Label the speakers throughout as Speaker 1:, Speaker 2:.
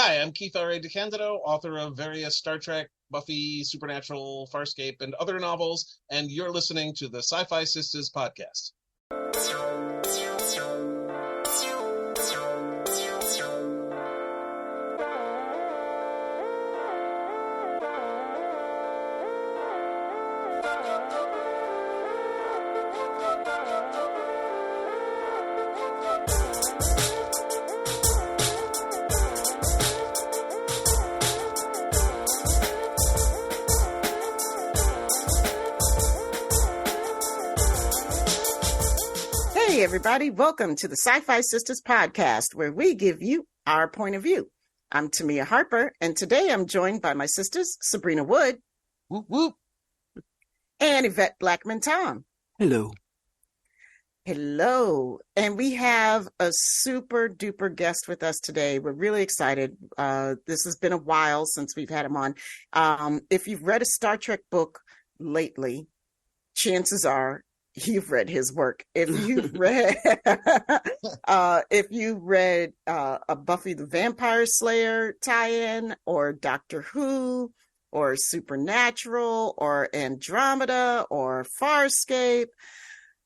Speaker 1: Hi, I'm Keith R.A. DeCandido, author of various Star Trek, Buffy, Supernatural, Farscape, and other novels, and you're listening to the SyFy Sistas podcast.
Speaker 2: Hey everybody, welcome to the SyFy Sistas podcast, where we give you our point of view. I'm Tamia Harper, and today I'm joined by my sisters, Sabrina Wood.
Speaker 3: Whoop, whoop.
Speaker 2: And Yvette Blackman-Tom.
Speaker 3: Hello.
Speaker 2: Hello. And we have a super duper guest with us today. We're really excited. This has been a while since we've had him on. If you've read a Star Trek book lately, chances are you've read his work. If you've read a Buffy the Vampire Slayer tie-in, or Doctor Who, or Supernatural, or Andromeda, or Farscape,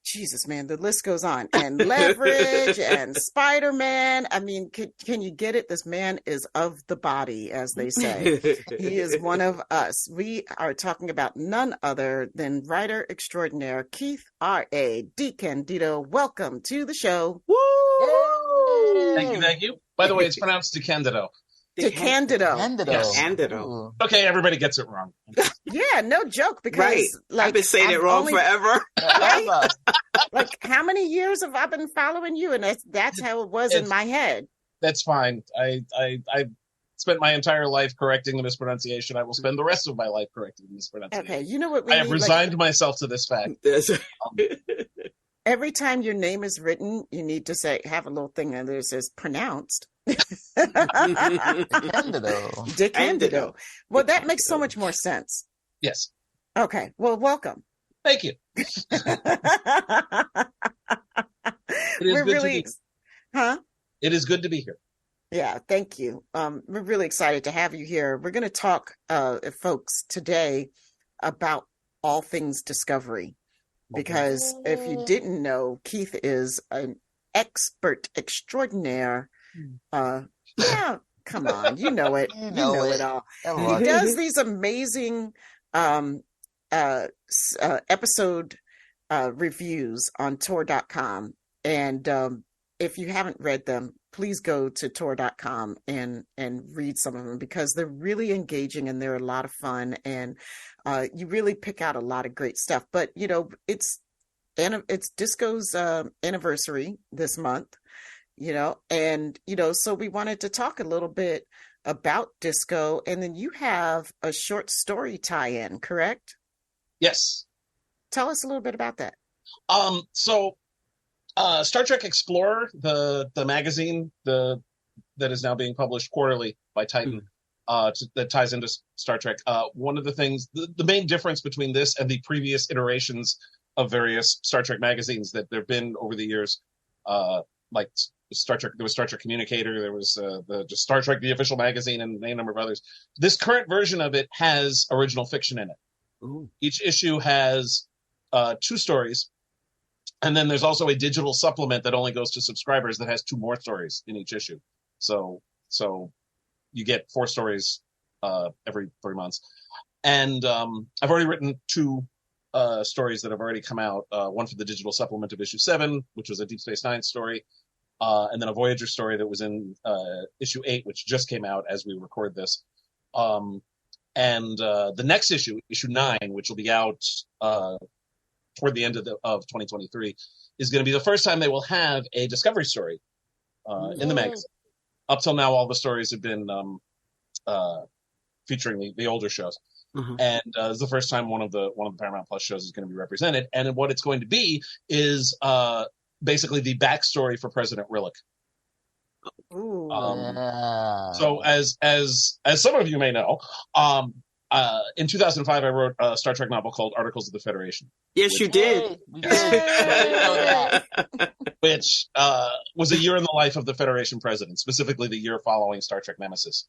Speaker 2: Jesus, man, the list goes on. And Leverage and Spider-Man. I mean, can you get it? This man is of the body, as they say. He is one of us. We are talking about none other than writer extraordinaire Keith R.A. DeCandido. Welcome to the show.
Speaker 1: Woo! Thank you. By the way, it's pronounced DeCandido.
Speaker 2: DeCandido.
Speaker 1: Yes.
Speaker 3: Candido.
Speaker 1: Okay, everybody gets it wrong.
Speaker 2: Yeah, no joke, because
Speaker 3: Right. I've been saying it wrong forever.
Speaker 2: Right? Like, how many years have I been following you? And that's how it was in my head.
Speaker 1: That's fine. I spent my entire life correcting the mispronunciation. I will spend the rest of my life correcting the mispronunciation.
Speaker 2: Okay, you know what we
Speaker 1: I have resigned myself to this fact.
Speaker 2: Every time your name is written, you need to have a little thing that says pronounced. DeCandido. Well, that makes so much more sense.
Speaker 1: Yes.
Speaker 2: Okay. Well, welcome.
Speaker 1: Thank you.
Speaker 2: We're really,
Speaker 1: It is good to be here.
Speaker 2: Yeah, thank you. We're really excited to have you here. We're going to talk, folks, today about all things Discovery, because if you didn't know, Keith is an expert extraordinaire. Yeah, come on, you know it. You know it all. He does these amazing episode reviews on Tor.com, and if you haven't read them, please go to Tor.com and read some of them, because they're really engaging and they're a lot of fun, and you really pick out a lot of great stuff. But you know, it's Disco's anniversary this month. You know, and, you know, so we wanted to talk a little bit about Disco, and then you have a short story tie-in, correct?
Speaker 1: Yes.
Speaker 2: Tell us a little bit about that.
Speaker 1: So Star Trek Explorer, the magazine, that is now being published quarterly by Titan, that ties into Star Trek. One of the things, the main difference between this and the previous iterations of various Star Trek magazines that there have been over the years, like Star Trek, there was Star Trek Communicator, there was just Star Trek, the official magazine, and a number of others. This current version of it has original fiction in it.
Speaker 3: Ooh.
Speaker 1: Each issue has 2 stories, and then there's also a digital supplement that only goes to subscribers that has 2 more stories in each issue. So you get 4 stories every 3 months. And I've already written 2 stories that have already come out. One for the digital supplement of issue 7, which was a Deep Space Nine story. And then a Voyager story that was in issue 8, which just came out as we record this. And the next issue 9, which will be out toward the end of 2023, is going to be the first time they will have a Discovery story in the magazine. Up till now, all the stories have been featuring the older shows.
Speaker 3: Mm-hmm.
Speaker 1: And this is the first time one of the Paramount Plus shows is going to be represented. And what it's going to be is basically the backstory for President Rillick. So as some of you may know, In 2005, I wrote a Star Trek novel called Articles of the Federation.
Speaker 3: Yes, you did.
Speaker 4: We did. know that.
Speaker 1: Which was a year in the life of the Federation president, specifically the year following Star Trek Nemesis,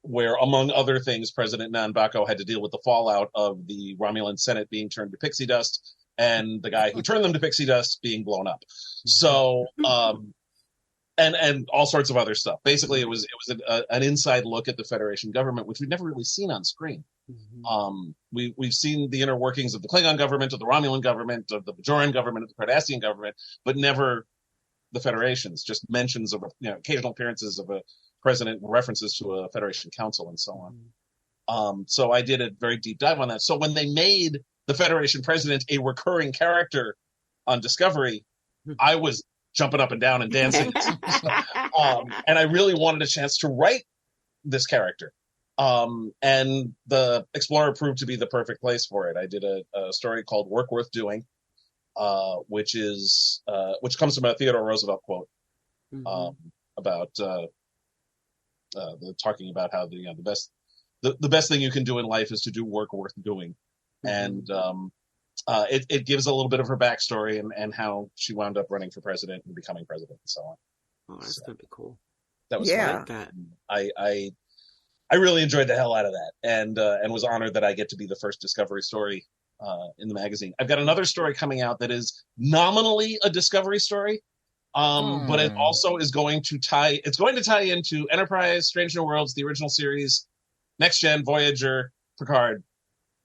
Speaker 1: where, among other things, President Nanbako had to deal with the fallout of the Romulan Senate being turned to pixie dust and the guy who turned them to pixie dust being blown up. So, and all sorts of other stuff. Basically, it was an inside look at the Federation government, which we've never really seen on screen. We've seen the inner workings of the Klingon government, of the Romulan government, of the Bajoran government, of the Cardassian government, but never the Federations. Just mentions of occasional appearances of a president, references to a Federation council, and so on. So I did a very deep dive on that. So when they made the Federation president a recurring character on Discovery, I was jumping up and down and dancing. And I really wanted a chance to write this character. And the Explorer proved to be the perfect place for it. I did a story called Work Worth Doing, which comes from a Theodore Roosevelt quote about talking about how the best thing you can do in life is to do work worth doing. And it gives a little bit of her backstory and how she wound up running for president and becoming president and so on.
Speaker 3: Oh, that's gonna be cool.
Speaker 1: That was
Speaker 3: fun.
Speaker 1: I really enjoyed the hell out of that, and was honored that I get to be the first Discovery story in the magazine. I've got another story coming out that is nominally a Discovery story, but it also is going to tie into Enterprise, Strange New Worlds, the original series, Next Gen, Voyager, Picard.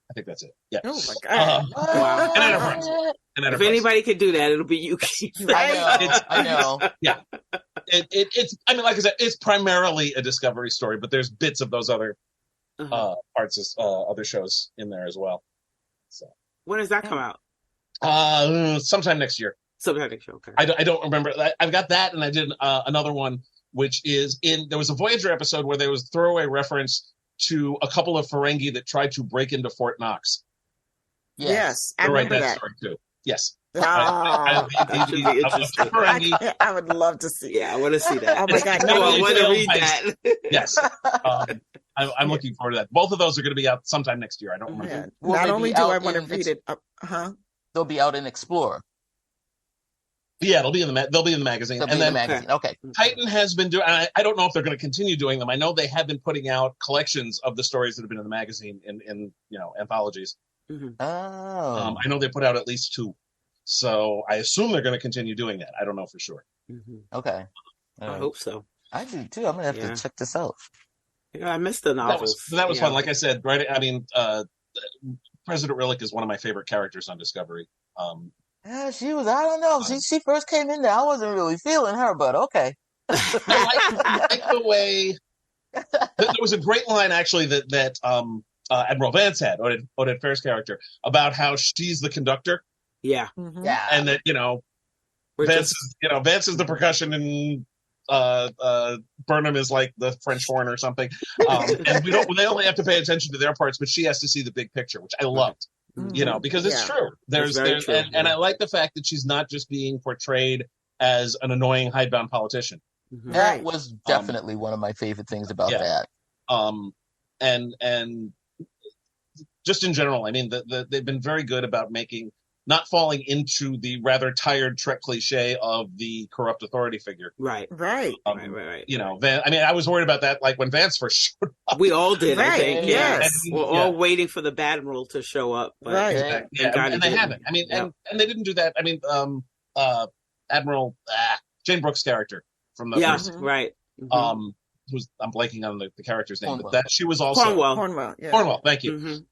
Speaker 1: I think that's it. Yeah.
Speaker 2: Oh my God!
Speaker 3: Wow.
Speaker 1: And Enterprise.
Speaker 3: If anybody could do that, it'll be you.
Speaker 4: I know.
Speaker 1: Yeah. It's. I mean, like I said, it's primarily a Discovery story, but there's bits of those other parts, other shows in there as well. So
Speaker 3: when does that come out?
Speaker 1: Sometime next year.
Speaker 3: Sometime next year. Okay.
Speaker 1: I don't remember. I've got that, and I did another one, which is there was a Voyager episode where there was a throwaway reference to a couple of Ferengi that tried to break into Fort Knox.
Speaker 2: Yes, I remember that
Speaker 1: story too. Yes.
Speaker 3: That should be interesting.
Speaker 2: I would love to see.
Speaker 3: Yeah, I want to see that.
Speaker 2: Oh my God!
Speaker 3: I want to read that.
Speaker 1: Yes. I'm looking forward to that. Both of those are going to be out sometime next year. I don't remember.
Speaker 2: Yeah. Not only do I want to read it,
Speaker 4: they'll be out in Explorer.
Speaker 1: Yeah, they'll be in the magazine.
Speaker 4: Okay.
Speaker 1: Titan has been doing. I don't know if they're going to continue doing them. I know they have been putting out collections of the stories that have been in the magazine in anthologies.
Speaker 4: Oh.
Speaker 1: I know they put out at least 2, so I assume they're going to continue doing that. I don't know for sure.
Speaker 4: Okay.
Speaker 3: I hope so.
Speaker 4: I do too. I'm gonna have to check this out.
Speaker 3: Yeah, I missed the novels.
Speaker 1: That was fun. Like I said, right? I mean, President Rillick is one of my favorite characters on Discovery.
Speaker 4: Yeah, she was. I don't know. She first came in there. I wasn't really feeling her, but okay.
Speaker 1: I like the way. There was a great line actually that Admiral Vance had, Odette Fair's character, about how she's the conductor.
Speaker 3: Yeah.
Speaker 4: Yeah.
Speaker 1: And that Vance is the percussion and Burnham is like the French horn or something. And they only have to pay attention to their parts, but she has to see the big picture, which I loved. Because it's true. There's true. And I like the fact that she's not just being portrayed as an annoying hidebound politician.
Speaker 4: That was definitely one of my favorite things about that.
Speaker 1: And just in general, I mean, they've been very good about not falling into the rather tired Trek cliche of the corrupt authority figure.
Speaker 3: Right.
Speaker 2: Right.
Speaker 1: I was worried about that, like when Vance first showed up.
Speaker 3: We all did, I think.
Speaker 2: Yes.
Speaker 3: We're all waiting for the Admiral to show up. But
Speaker 1: and they haven't. I mean, and they didn't do that. I mean, Admiral Jane Brooks' character from the first.
Speaker 3: Right.
Speaker 1: I'm blanking on the character's name, but that she was also
Speaker 2: Cornwell. Yeah.
Speaker 1: Cornwell. Thank you.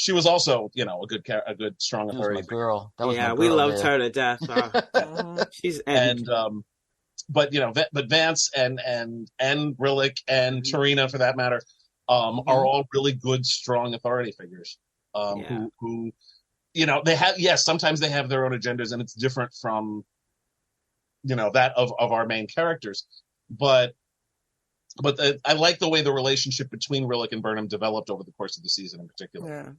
Speaker 1: She was also, a good, strong authority.
Speaker 4: That was my girl. That was my girl,
Speaker 3: we loved her to death. She's
Speaker 1: but Vance and Rillick and Tarina, for that matter, are all really good, strong authority figures. Who they have. Sometimes they have their own agendas, and it's different from, that of our main characters, but I like the way the relationship between Rillick and Burnham developed over the course of the season in particular.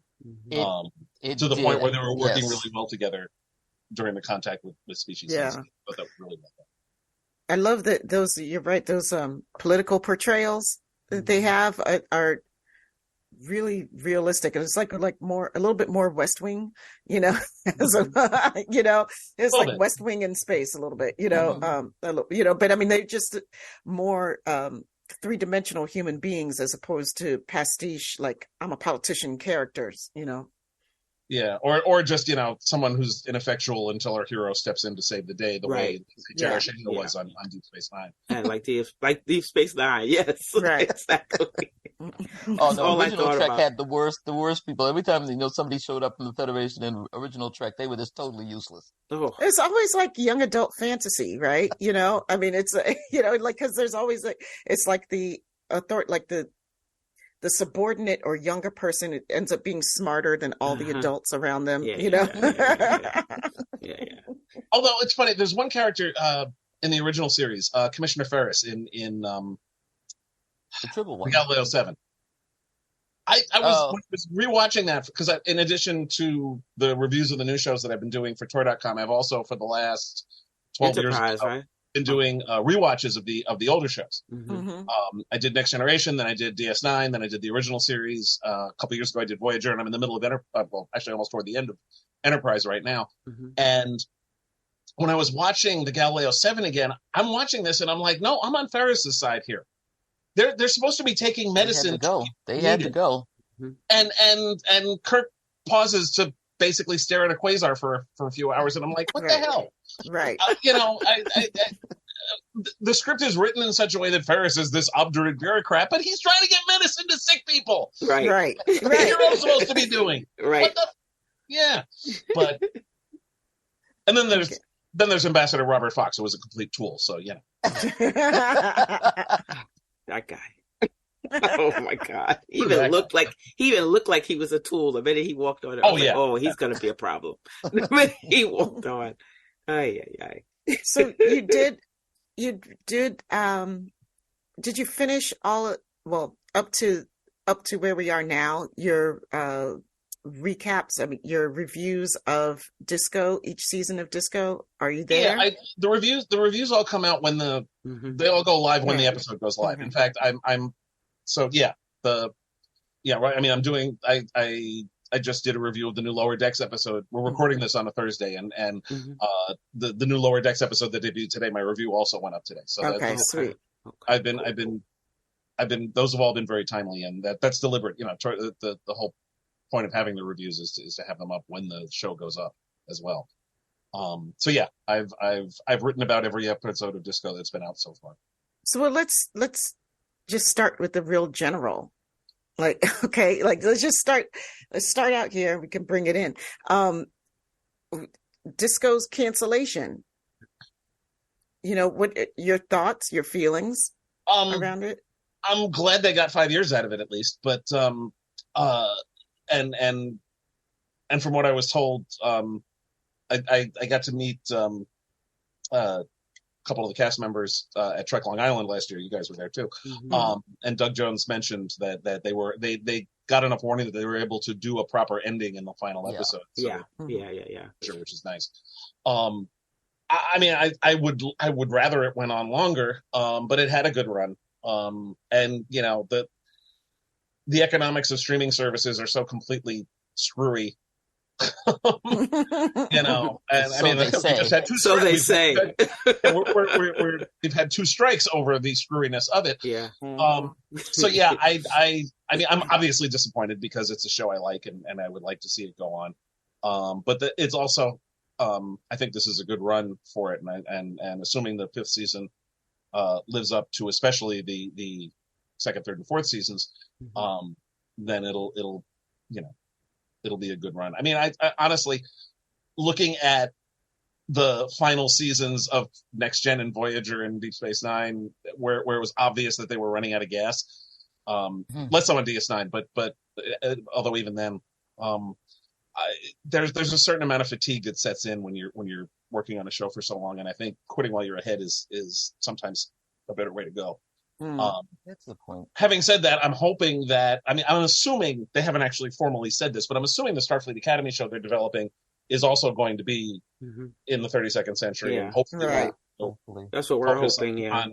Speaker 4: It
Speaker 1: to the point where they were working really well together during the contact with species.
Speaker 2: Yeah.
Speaker 1: Season. But that was really well.
Speaker 2: I love that you're right, those political portrayals that they have are really realistic, and it's like more, a little bit more West Wing, so, it's like West Wing in space a little bit, but I mean, they're just more three-dimensional human beings as opposed to pastiche, like I'm a politician characters,
Speaker 1: Yeah, or just someone who's ineffectual until our hero steps in to save the day, the way J.R. Shayna was on Deep Space Nine.
Speaker 3: And like Deep Space Nine, yes,
Speaker 2: right,
Speaker 3: exactly.
Speaker 4: Oh, the original Trek had the worst people. Every time somebody showed up in the Federation in original Trek, they were just totally useless.
Speaker 3: Oh.
Speaker 2: It's always like young adult fantasy, right? I mean, it's like because there's always it's like the authority, like the subordinate or younger person, it ends up being smarter than all the adults around them,
Speaker 3: Yeah.
Speaker 1: Although it's funny, there's one character in the original series, Commissioner Ferris in
Speaker 4: the triple one,
Speaker 1: Galileo 7. I was rewatching that because in addition to the reviews of the new shows that I've been doing for Tor.com, I've also for the last 12 years been doing rewatches of the older shows.
Speaker 2: Mm-hmm.
Speaker 1: I did Next Generation, then I did DS9, then I did the original series. A couple years ago, I did Voyager, and I'm in the middle of actually almost toward the end of Enterprise right now.
Speaker 3: Mm-hmm.
Speaker 1: And when I was watching the Galileo 7 again, I'm watching this and I'm like, no, I'm on Ferris's side here. They're supposed to be taking medicine.
Speaker 4: They had to go.
Speaker 1: And Kirk pauses to basically stare at a quasar for a few hours, and I'm like, what the hell?
Speaker 2: Right.
Speaker 1: The script is written in such a way that Ferris is this obdurate bureaucrat, but he's trying to get medicine to sick people.
Speaker 2: Right.
Speaker 1: What the hero's supposed to be doing?
Speaker 3: Right.
Speaker 1: What the? Yeah. But and then there's Ambassador Robert Fox, who was a complete tool. So
Speaker 3: that guy. Oh my God! He even looked like he was a tool the minute he walked on. He's going to be a problem. The minute he walked on. Ay.
Speaker 2: So you did. Did you finish up to where we are now? Your recaps. I mean, your reviews of Disco, each season of Disco. Are you there?
Speaker 1: Yeah, the reviews all come out when they all go live when the episode goes live.
Speaker 2: Mm-hmm.
Speaker 1: In fact, I'm. So right. I mean, I'm doing. I just did a review of the new Lower Decks episode. We're recording this on a Thursday, and the new Lower Decks episode that debuted today. My review also went up today. So
Speaker 2: sweet.
Speaker 1: I've been. Those have all been very timely, and that's deliberate. The whole point of having the reviews is to have them up when the show goes up as well. So yeah, I've written about every episode of Disco that's been out so far.
Speaker 2: So let's just start with the real general. Let's start out here. We can bring it in. Disco's cancellation. What your thoughts, your feelings around it?
Speaker 1: I'm glad they got 5 years out of it at least, but and from what I was told, I got to meet a couple of the cast members at Trek Long Island last year. You guys were there too.
Speaker 3: Mm-hmm.
Speaker 1: And Doug Jones mentioned that they got enough warning that they were able to do a proper ending in the final episode. So,
Speaker 3: yeah.
Speaker 1: Which is nice. I mean, I would rather it went on longer, but it had a good run. And the economics of streaming services are so completely screwy. And
Speaker 4: so
Speaker 1: I mean, we just had two
Speaker 3: so
Speaker 1: strikes.
Speaker 3: they say.
Speaker 1: We've had two strikes over the screwiness of it.
Speaker 3: Yeah.
Speaker 1: So yeah, I mean, I'm obviously disappointed because it's a show I like and I would like to see it go on. But it's also, I think this is a good run for it, and assuming the fifth season lives up to especially the second, third, and fourth seasons, then it'll be a good run. I mean, I honestly, looking at the final seasons of Next Gen and Voyager and Deep Space Nine, where it was obvious that they were running out of gas, less so on DS9, but although even then, there's a certain amount of fatigue that sets in when you're working on a show for so long, and I think quitting while you're ahead is sometimes a better way to go.
Speaker 4: That's the point.
Speaker 1: Having said that, I'm hoping that, I'm assuming they haven't actually formally said this, but I'm assuming the Starfleet Academy show they're developing is also going to be in the 32nd century.
Speaker 3: Yeah.
Speaker 1: And hopefully,
Speaker 2: right.
Speaker 4: Hopefully.
Speaker 3: That's what we're hoping. Yeah.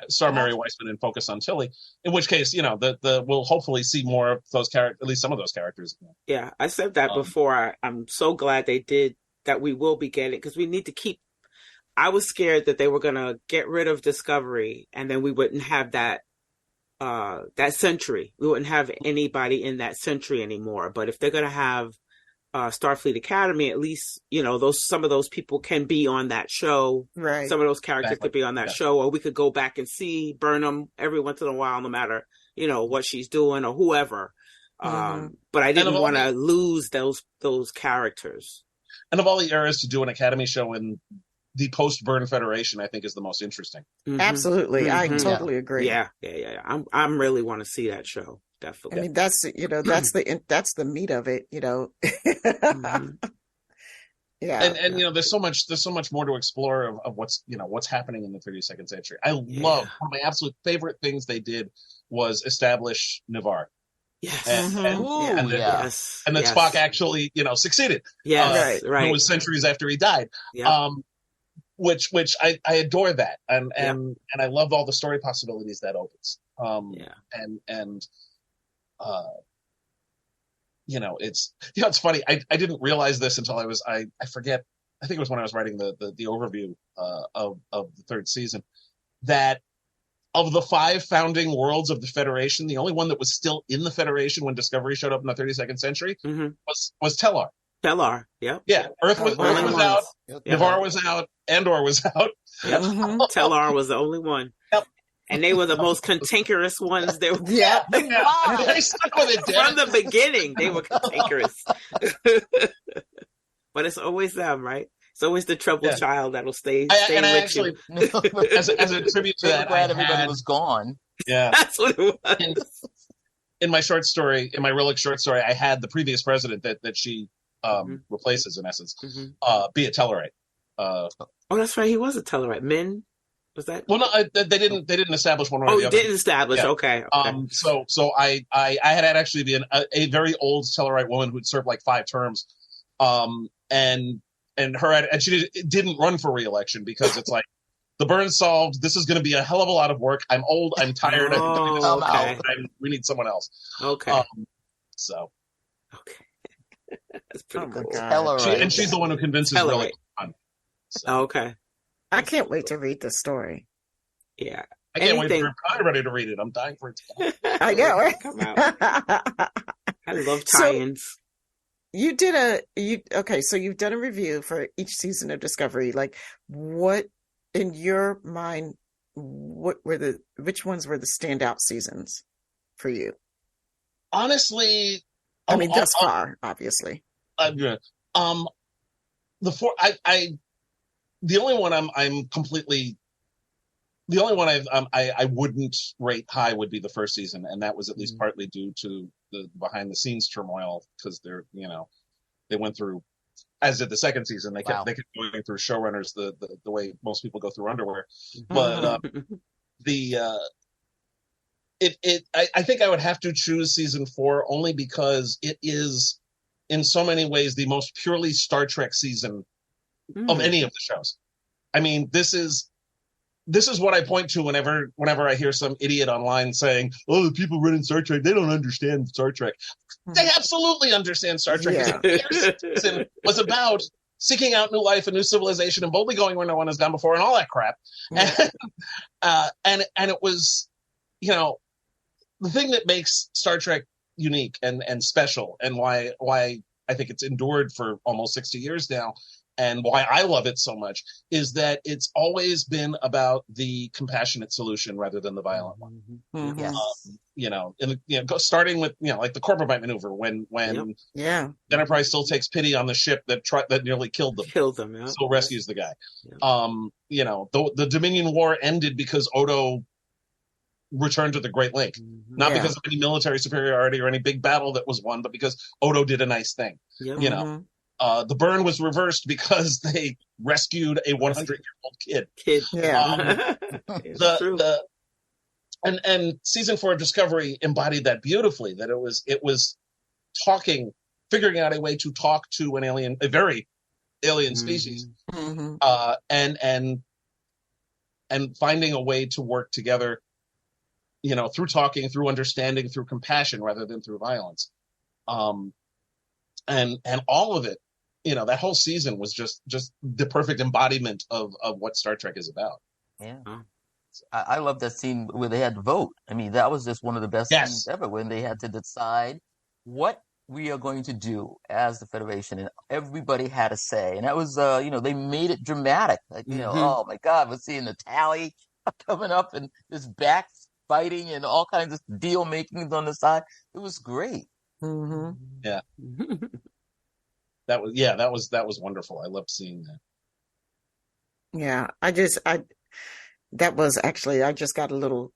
Speaker 1: star Mary Weissman and focus on Tilly. In which case, we'll hopefully see more of those characters, at least some of those characters.
Speaker 3: Yeah, I said that before. I'm so glad they did that. We will be getting, because we need to keep. I was scared that they were going to get rid of Discovery, and then we wouldn't have that century. We wouldn't have anybody in that century anymore. But if they're going to have Starfleet Academy, at least, some of those people can be on that show.
Speaker 2: Right.
Speaker 3: Some of those characters could be on that show, or we could go back and see Burnham every once in a while, no matter, what she's doing or whoever. But I didn't want to lose those characters. And
Speaker 1: of all the eras to do an Academy show in the post-Burn Federation, I think, is the most interesting.
Speaker 2: Absolutely. I totally agree.
Speaker 3: Yeah. I'm really want to see that show. Definitely.
Speaker 2: I mean, that's the meat of it, Yeah.
Speaker 1: And there's so much more to explore of what's happening in the 32nd century. One of my absolute favorite things they did was establish Ni'Var.
Speaker 3: Yes.
Speaker 1: And then Spock actually, succeeded.
Speaker 3: Yes. Right.
Speaker 1: It was centuries after he died.
Speaker 3: Yeah.
Speaker 1: Which I adore that. And I love all the story possibilities that opens. It's funny. I didn't realize this until I forget. I think it was when I was writing the overview of the third season, that of the 5 founding worlds of the Federation, the only one that was still in the Federation when Discovery showed up in the 32nd century was Tellar.
Speaker 3: Tellar, yep.
Speaker 1: Yeah, Earth was out, Ni'Var was out, Andor was out.
Speaker 3: Yep. Tellar was the only one.
Speaker 1: Yep.
Speaker 3: And they were the most cantankerous ones. They stuck
Speaker 1: with it
Speaker 3: from the beginning. They were cantankerous. But it's always them, right? It's always the troubled child that'll stay with you.
Speaker 1: As a tribute to that,
Speaker 4: glad everybody was gone.
Speaker 1: Yeah,
Speaker 3: that's what it was.
Speaker 1: In my short story, in my Relic short story, I had the previous president that she replaces, in essence, be a Tellarite.
Speaker 3: Oh, that's right. He was a Tellarite. Min, was that?
Speaker 1: Well, no, they didn't establish one way or the other.
Speaker 3: Oh, you didn't establish. Yeah. Okay.
Speaker 1: So I had actually been a very old Tellarite woman who'd served like 5 terms, and she didn't run for re-election because it's like, the burn's solved. This is going to be a hell of a lot of work. I'm old. I'm tired. We need someone else.
Speaker 3: Okay.
Speaker 1: Okay.
Speaker 3: That's pretty cool.
Speaker 1: And she's the one who convinces Relic.
Speaker 3: Okay.
Speaker 2: I can't wait to read this story.
Speaker 3: Yeah.
Speaker 1: I can't wait. I'm ready to read it. I'm dying for it to come out.
Speaker 2: I know, right?
Speaker 3: Come out. I love tie-ins.
Speaker 2: So you've done a review for each season of Discovery. Like, what, in your mind, which ones were the standout seasons for you?
Speaker 1: Honestly,
Speaker 2: I mean, thus far, obviously.
Speaker 1: The only one I wouldn't rate high would be the first season, and that was at least partly due to the behind the scenes turmoil, because they went through, as did the second season, they kept going through showrunners the way most people go through underwear. But I think I would have to choose season 4 only because it is in so many ways the most purely Star Trek season of any of the shows. I mean, this is what I point to whenever I hear some idiot online saying, "Oh, the people running Star Trek, they don't understand Star Trek." They absolutely understand Star Trek.
Speaker 2: Yeah.
Speaker 1: The season was about seeking out new life and new civilization and boldly going where no one has gone before and all that crap. Yeah. And it was, the thing that makes Star Trek unique and special, and why I think it's endured for almost 60 years now, and why I love it so much, is that it's always been about the compassionate solution rather than the violent one.
Speaker 2: Yes.
Speaker 1: Starting with like the Corbomite maneuver when Enterprise still takes pity on the ship that nearly killed them.
Speaker 3: Yeah.
Speaker 1: Still rescues the guy.
Speaker 3: Yeah.
Speaker 1: The Dominion War ended because Odo returned to the Great Lake, not because of any military superiority or any big battle that was won, but because Odo did a nice thing.
Speaker 3: Yep.
Speaker 1: The burn was reversed because they rescued a 100-year-old kid.
Speaker 2: Yeah.
Speaker 1: And season 4 of Discovery embodied that beautifully. That it was figuring out a way to talk to a very alien species, and and finding a way to work together, through talking, through understanding, through compassion rather than through violence. And all of it, that whole season was just the perfect embodiment of what Star Trek is about.
Speaker 4: Yeah. I love that scene where they had to vote. I mean, that was just one of the best scenes ever, when they had to decide what we are going to do as the Federation, and everybody had a say. And that was, they made it dramatic. Like, oh my God, we're seeing the tally coming up and this backfighting and all kinds of deal makings on the side. It was great.
Speaker 2: Mm-hmm.
Speaker 1: Yeah. That was wonderful. I loved seeing that.
Speaker 2: Yeah, I just got a little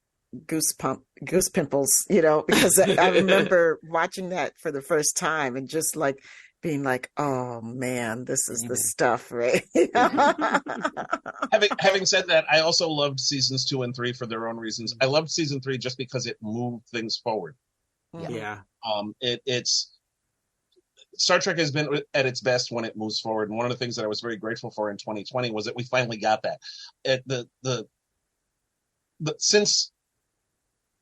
Speaker 2: goose pimples, because I remember watching that for the first time and just like being like, oh man, this is the stuff, right?
Speaker 1: Having said that, I also loved seasons 2 and 3 for their own reasons. I loved season 3 just because it moved things forward.
Speaker 3: Yeah.
Speaker 1: It's Star Trek has been at its best when it moves forward, and one of the things that I was very grateful for in 2020 was that we finally got that. Since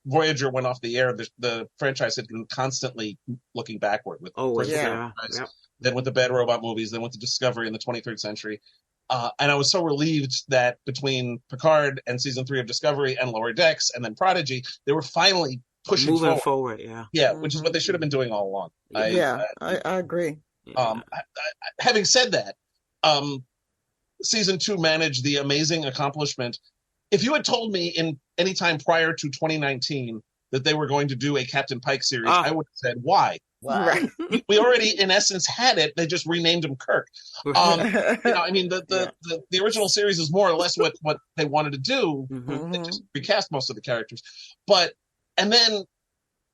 Speaker 1: Voyager went off the air, the franchise had been constantly looking backward with then with the Bad Robot movies, then with the Discovery in the 23rd century. And I was so relieved that between Picard and season 3 of Discovery and Lower Decks and then Prodigy, they were finally moving forward. Which is what they should have been doing all along.
Speaker 2: I agree.
Speaker 1: Having said that, season 2 managed the amazing accomplishment. If you had told me in any time prior to 2019 that they were going to do a Captain Pike series, I would have said, why?
Speaker 2: Right.
Speaker 1: We already, in essence, had it. They just renamed him Kirk. The original series is more or less what they wanted to do. They just recast most of the characters. And then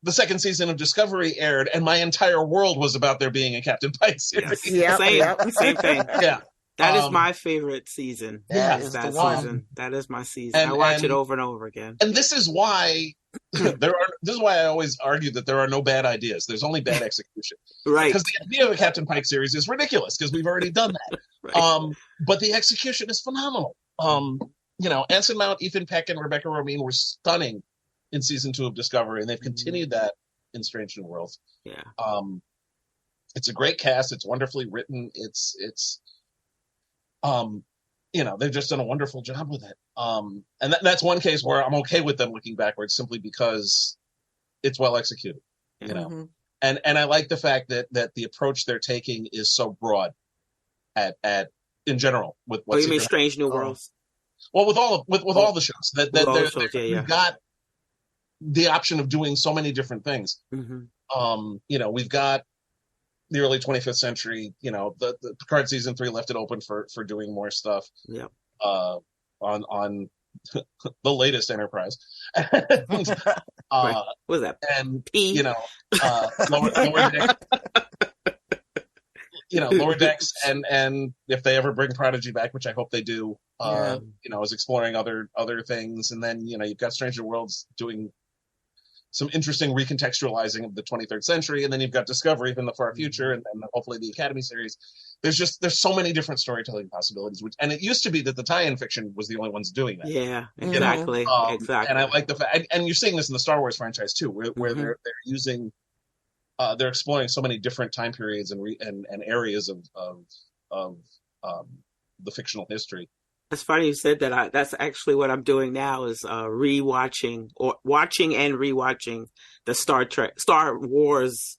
Speaker 1: the second season of Discovery aired, and my entire world was about there being a Captain Pike series.
Speaker 3: Same thing.
Speaker 1: Yeah.
Speaker 3: That is my favorite season.
Speaker 4: That is the one.
Speaker 3: Season. That is my season. I watch it over and over again.
Speaker 1: And this is why I always argue that there are no bad ideas. There's only bad execution.
Speaker 3: Right.
Speaker 1: Because the idea of a Captain Pike series is ridiculous because we've already done that.
Speaker 3: Right.
Speaker 1: But the execution is phenomenal. Anson Mount, Ethan Peck, and Rebecca Romijn were stunning in season 2 of Discovery, and they've continued that in Strange New Worlds.
Speaker 3: Yeah.
Speaker 1: It's a great cast. It's wonderfully written. They've just done a wonderful job with it. And that's one case where I'm okay with them looking backwards simply because it's well executed, And I like the fact that the approach they're taking is so broad at in general with what
Speaker 3: you mean Strange New Worlds?
Speaker 1: Well, with all the shows we've got the option of doing so many different things. We've got the early 25th century, the Picard season 3 left it open for doing more stuff.
Speaker 3: Yep.
Speaker 1: On the latest Enterprise.
Speaker 3: What was that?
Speaker 1: And
Speaker 3: P?
Speaker 1: lower decks. Lower decks, and if they ever bring Prodigy back, which I hope they do, is exploring other things, and then you've got Stranger Worlds doing some interesting recontextualizing of the 23rd century, and then you've got Discovery in the far future, and hopefully the Academy series. There's so many different storytelling possibilities, and it used to be that the tie-in fiction was the only ones doing that.
Speaker 3: Yeah, exactly, exactly.
Speaker 1: And I like the fact, and you're seeing this in the Star Wars franchise too, where they're using, they're exploring so many different time periods and areas of the fictional history.
Speaker 3: It's funny you said that. That's actually what I'm doing now is watching and rewatching the Star Wars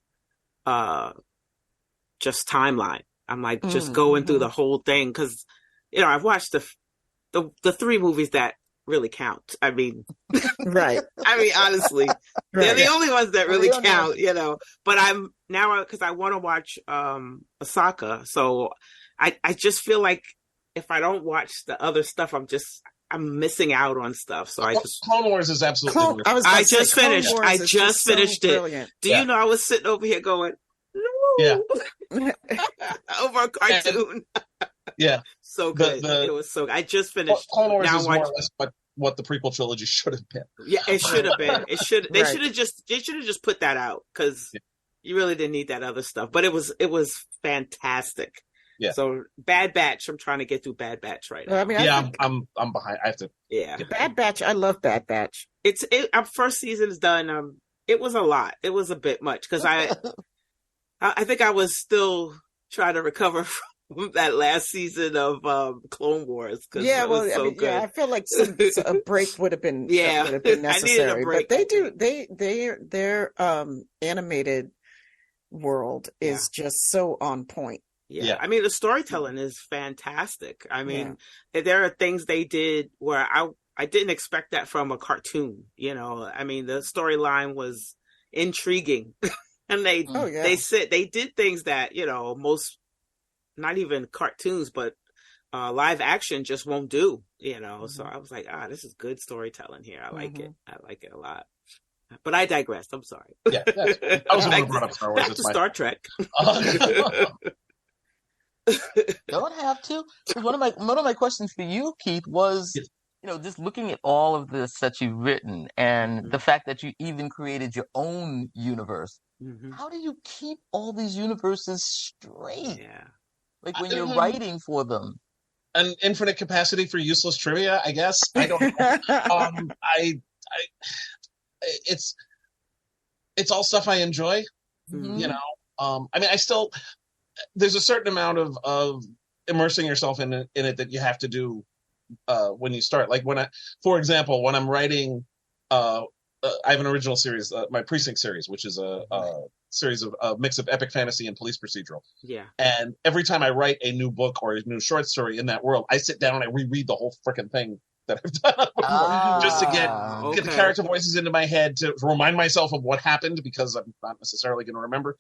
Speaker 3: just timeline. I'm like just going through the whole thing because I've watched the 3 movies that really count. I mean,
Speaker 2: right.
Speaker 3: I mean, honestly, they're the only ones that really count. But I'm now because I want to watch Ahsoka, so I just feel like if I don't watch the other stuff, I'm missing out on stuff. So
Speaker 1: Clone Wars is absolutely.
Speaker 3: I just finished it. Brilliant. Do you know I was sitting over here going, no, over a cartoon. So good. It was so. I just finished.
Speaker 1: Clone Wars is more or less what the prequel trilogy should have been.
Speaker 3: Yeah, it should have been. It should. They should have just put that out because you really didn't need that other stuff. But it was fantastic.
Speaker 1: Yeah.
Speaker 3: So Bad Batch, I'm trying to get through Bad Batch right now.
Speaker 2: I mean,
Speaker 1: I'm behind. I have to.
Speaker 3: Yeah.
Speaker 2: Bad Batch. I love Bad Batch.
Speaker 3: Our first season is done. It was a lot. It was a bit much because I think I was still trying to recover from that last season of Clone Wars.
Speaker 2: Yeah, well,
Speaker 3: so
Speaker 2: I mean,
Speaker 3: good.
Speaker 2: yeah, I feel like a break would have been necessary.
Speaker 3: I needed a break.
Speaker 2: But their animated world is just so on point.
Speaker 3: Yeah. I mean, the storytelling is fantastic. I mean, there are things they did where I didn't expect that from a cartoon. You know, I mean, the storyline was intriguing, and they did things that, you know, most, not even cartoons, but live action just won't do. You know, so I was like, this is good storytelling here. I like it. I like it a lot. But I digressed. I'm sorry.
Speaker 1: Yeah, I was going to bring up Star Wars.
Speaker 3: Back to Star Trek.
Speaker 4: Don't have to. One of my questions for you, Keith, was, you know, just looking at all of this that you've written and the fact that you even created your own universe. How do you keep all these universes straight?
Speaker 3: Yeah.
Speaker 4: Like when you're writing for them.
Speaker 1: An infinite capacity for useless trivia, I guess. I don't know. It's all stuff I enjoy. You know, I mean, there's a certain amount of immersing yourself in it that you have to do when you start. Like for example, when I'm writing, I have an original series, my Precinct series, which is a series of a mix of epic fantasy and police procedural.
Speaker 3: Yeah.
Speaker 1: And every time I write a new book or a new short story in that world, I sit down and I reread the whole freaking thing that I've done just to get the character voices into my head, to remind myself of what happened, because I'm not necessarily going to remember.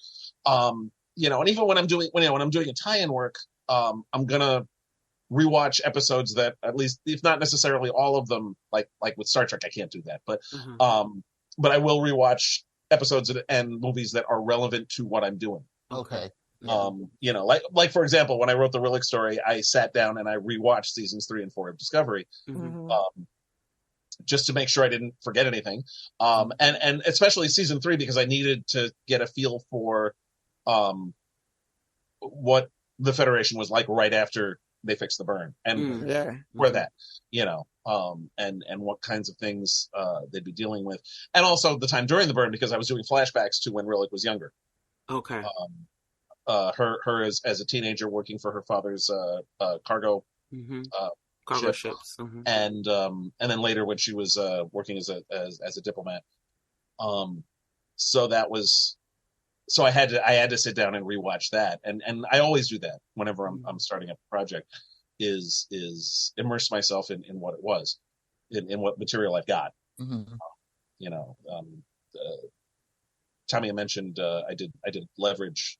Speaker 1: You know, and even when I'm doing a tie-in work, I'm gonna rewatch episodes that, at least, if not necessarily all of them, like with Star Trek, I can't do that, but I will rewatch episodes and movies that are relevant to what I'm doing.
Speaker 4: Okay.
Speaker 1: You know, like for example, when I wrote the Rillick story, I sat down and I rewatched seasons 3 and 4 of Discovery, just to make sure I didn't forget anything. And especially season 3, because I needed to get a feel for what the Federation was like right after they fixed the burn, and where that, you know, and what kinds of things they'd be dealing with, and also the time during the burn, because I was doing flashbacks to when Rillick was younger.
Speaker 3: Okay.
Speaker 1: Her as a teenager working for her father's cargo
Speaker 3: ships,
Speaker 1: and then later when she was working as a diplomat. So I had to sit down and rewatch that, and I always do that whenever I'm starting up a project, is immerse myself in what it was, in what material I've got. You know, Tommy mentioned I did Leverage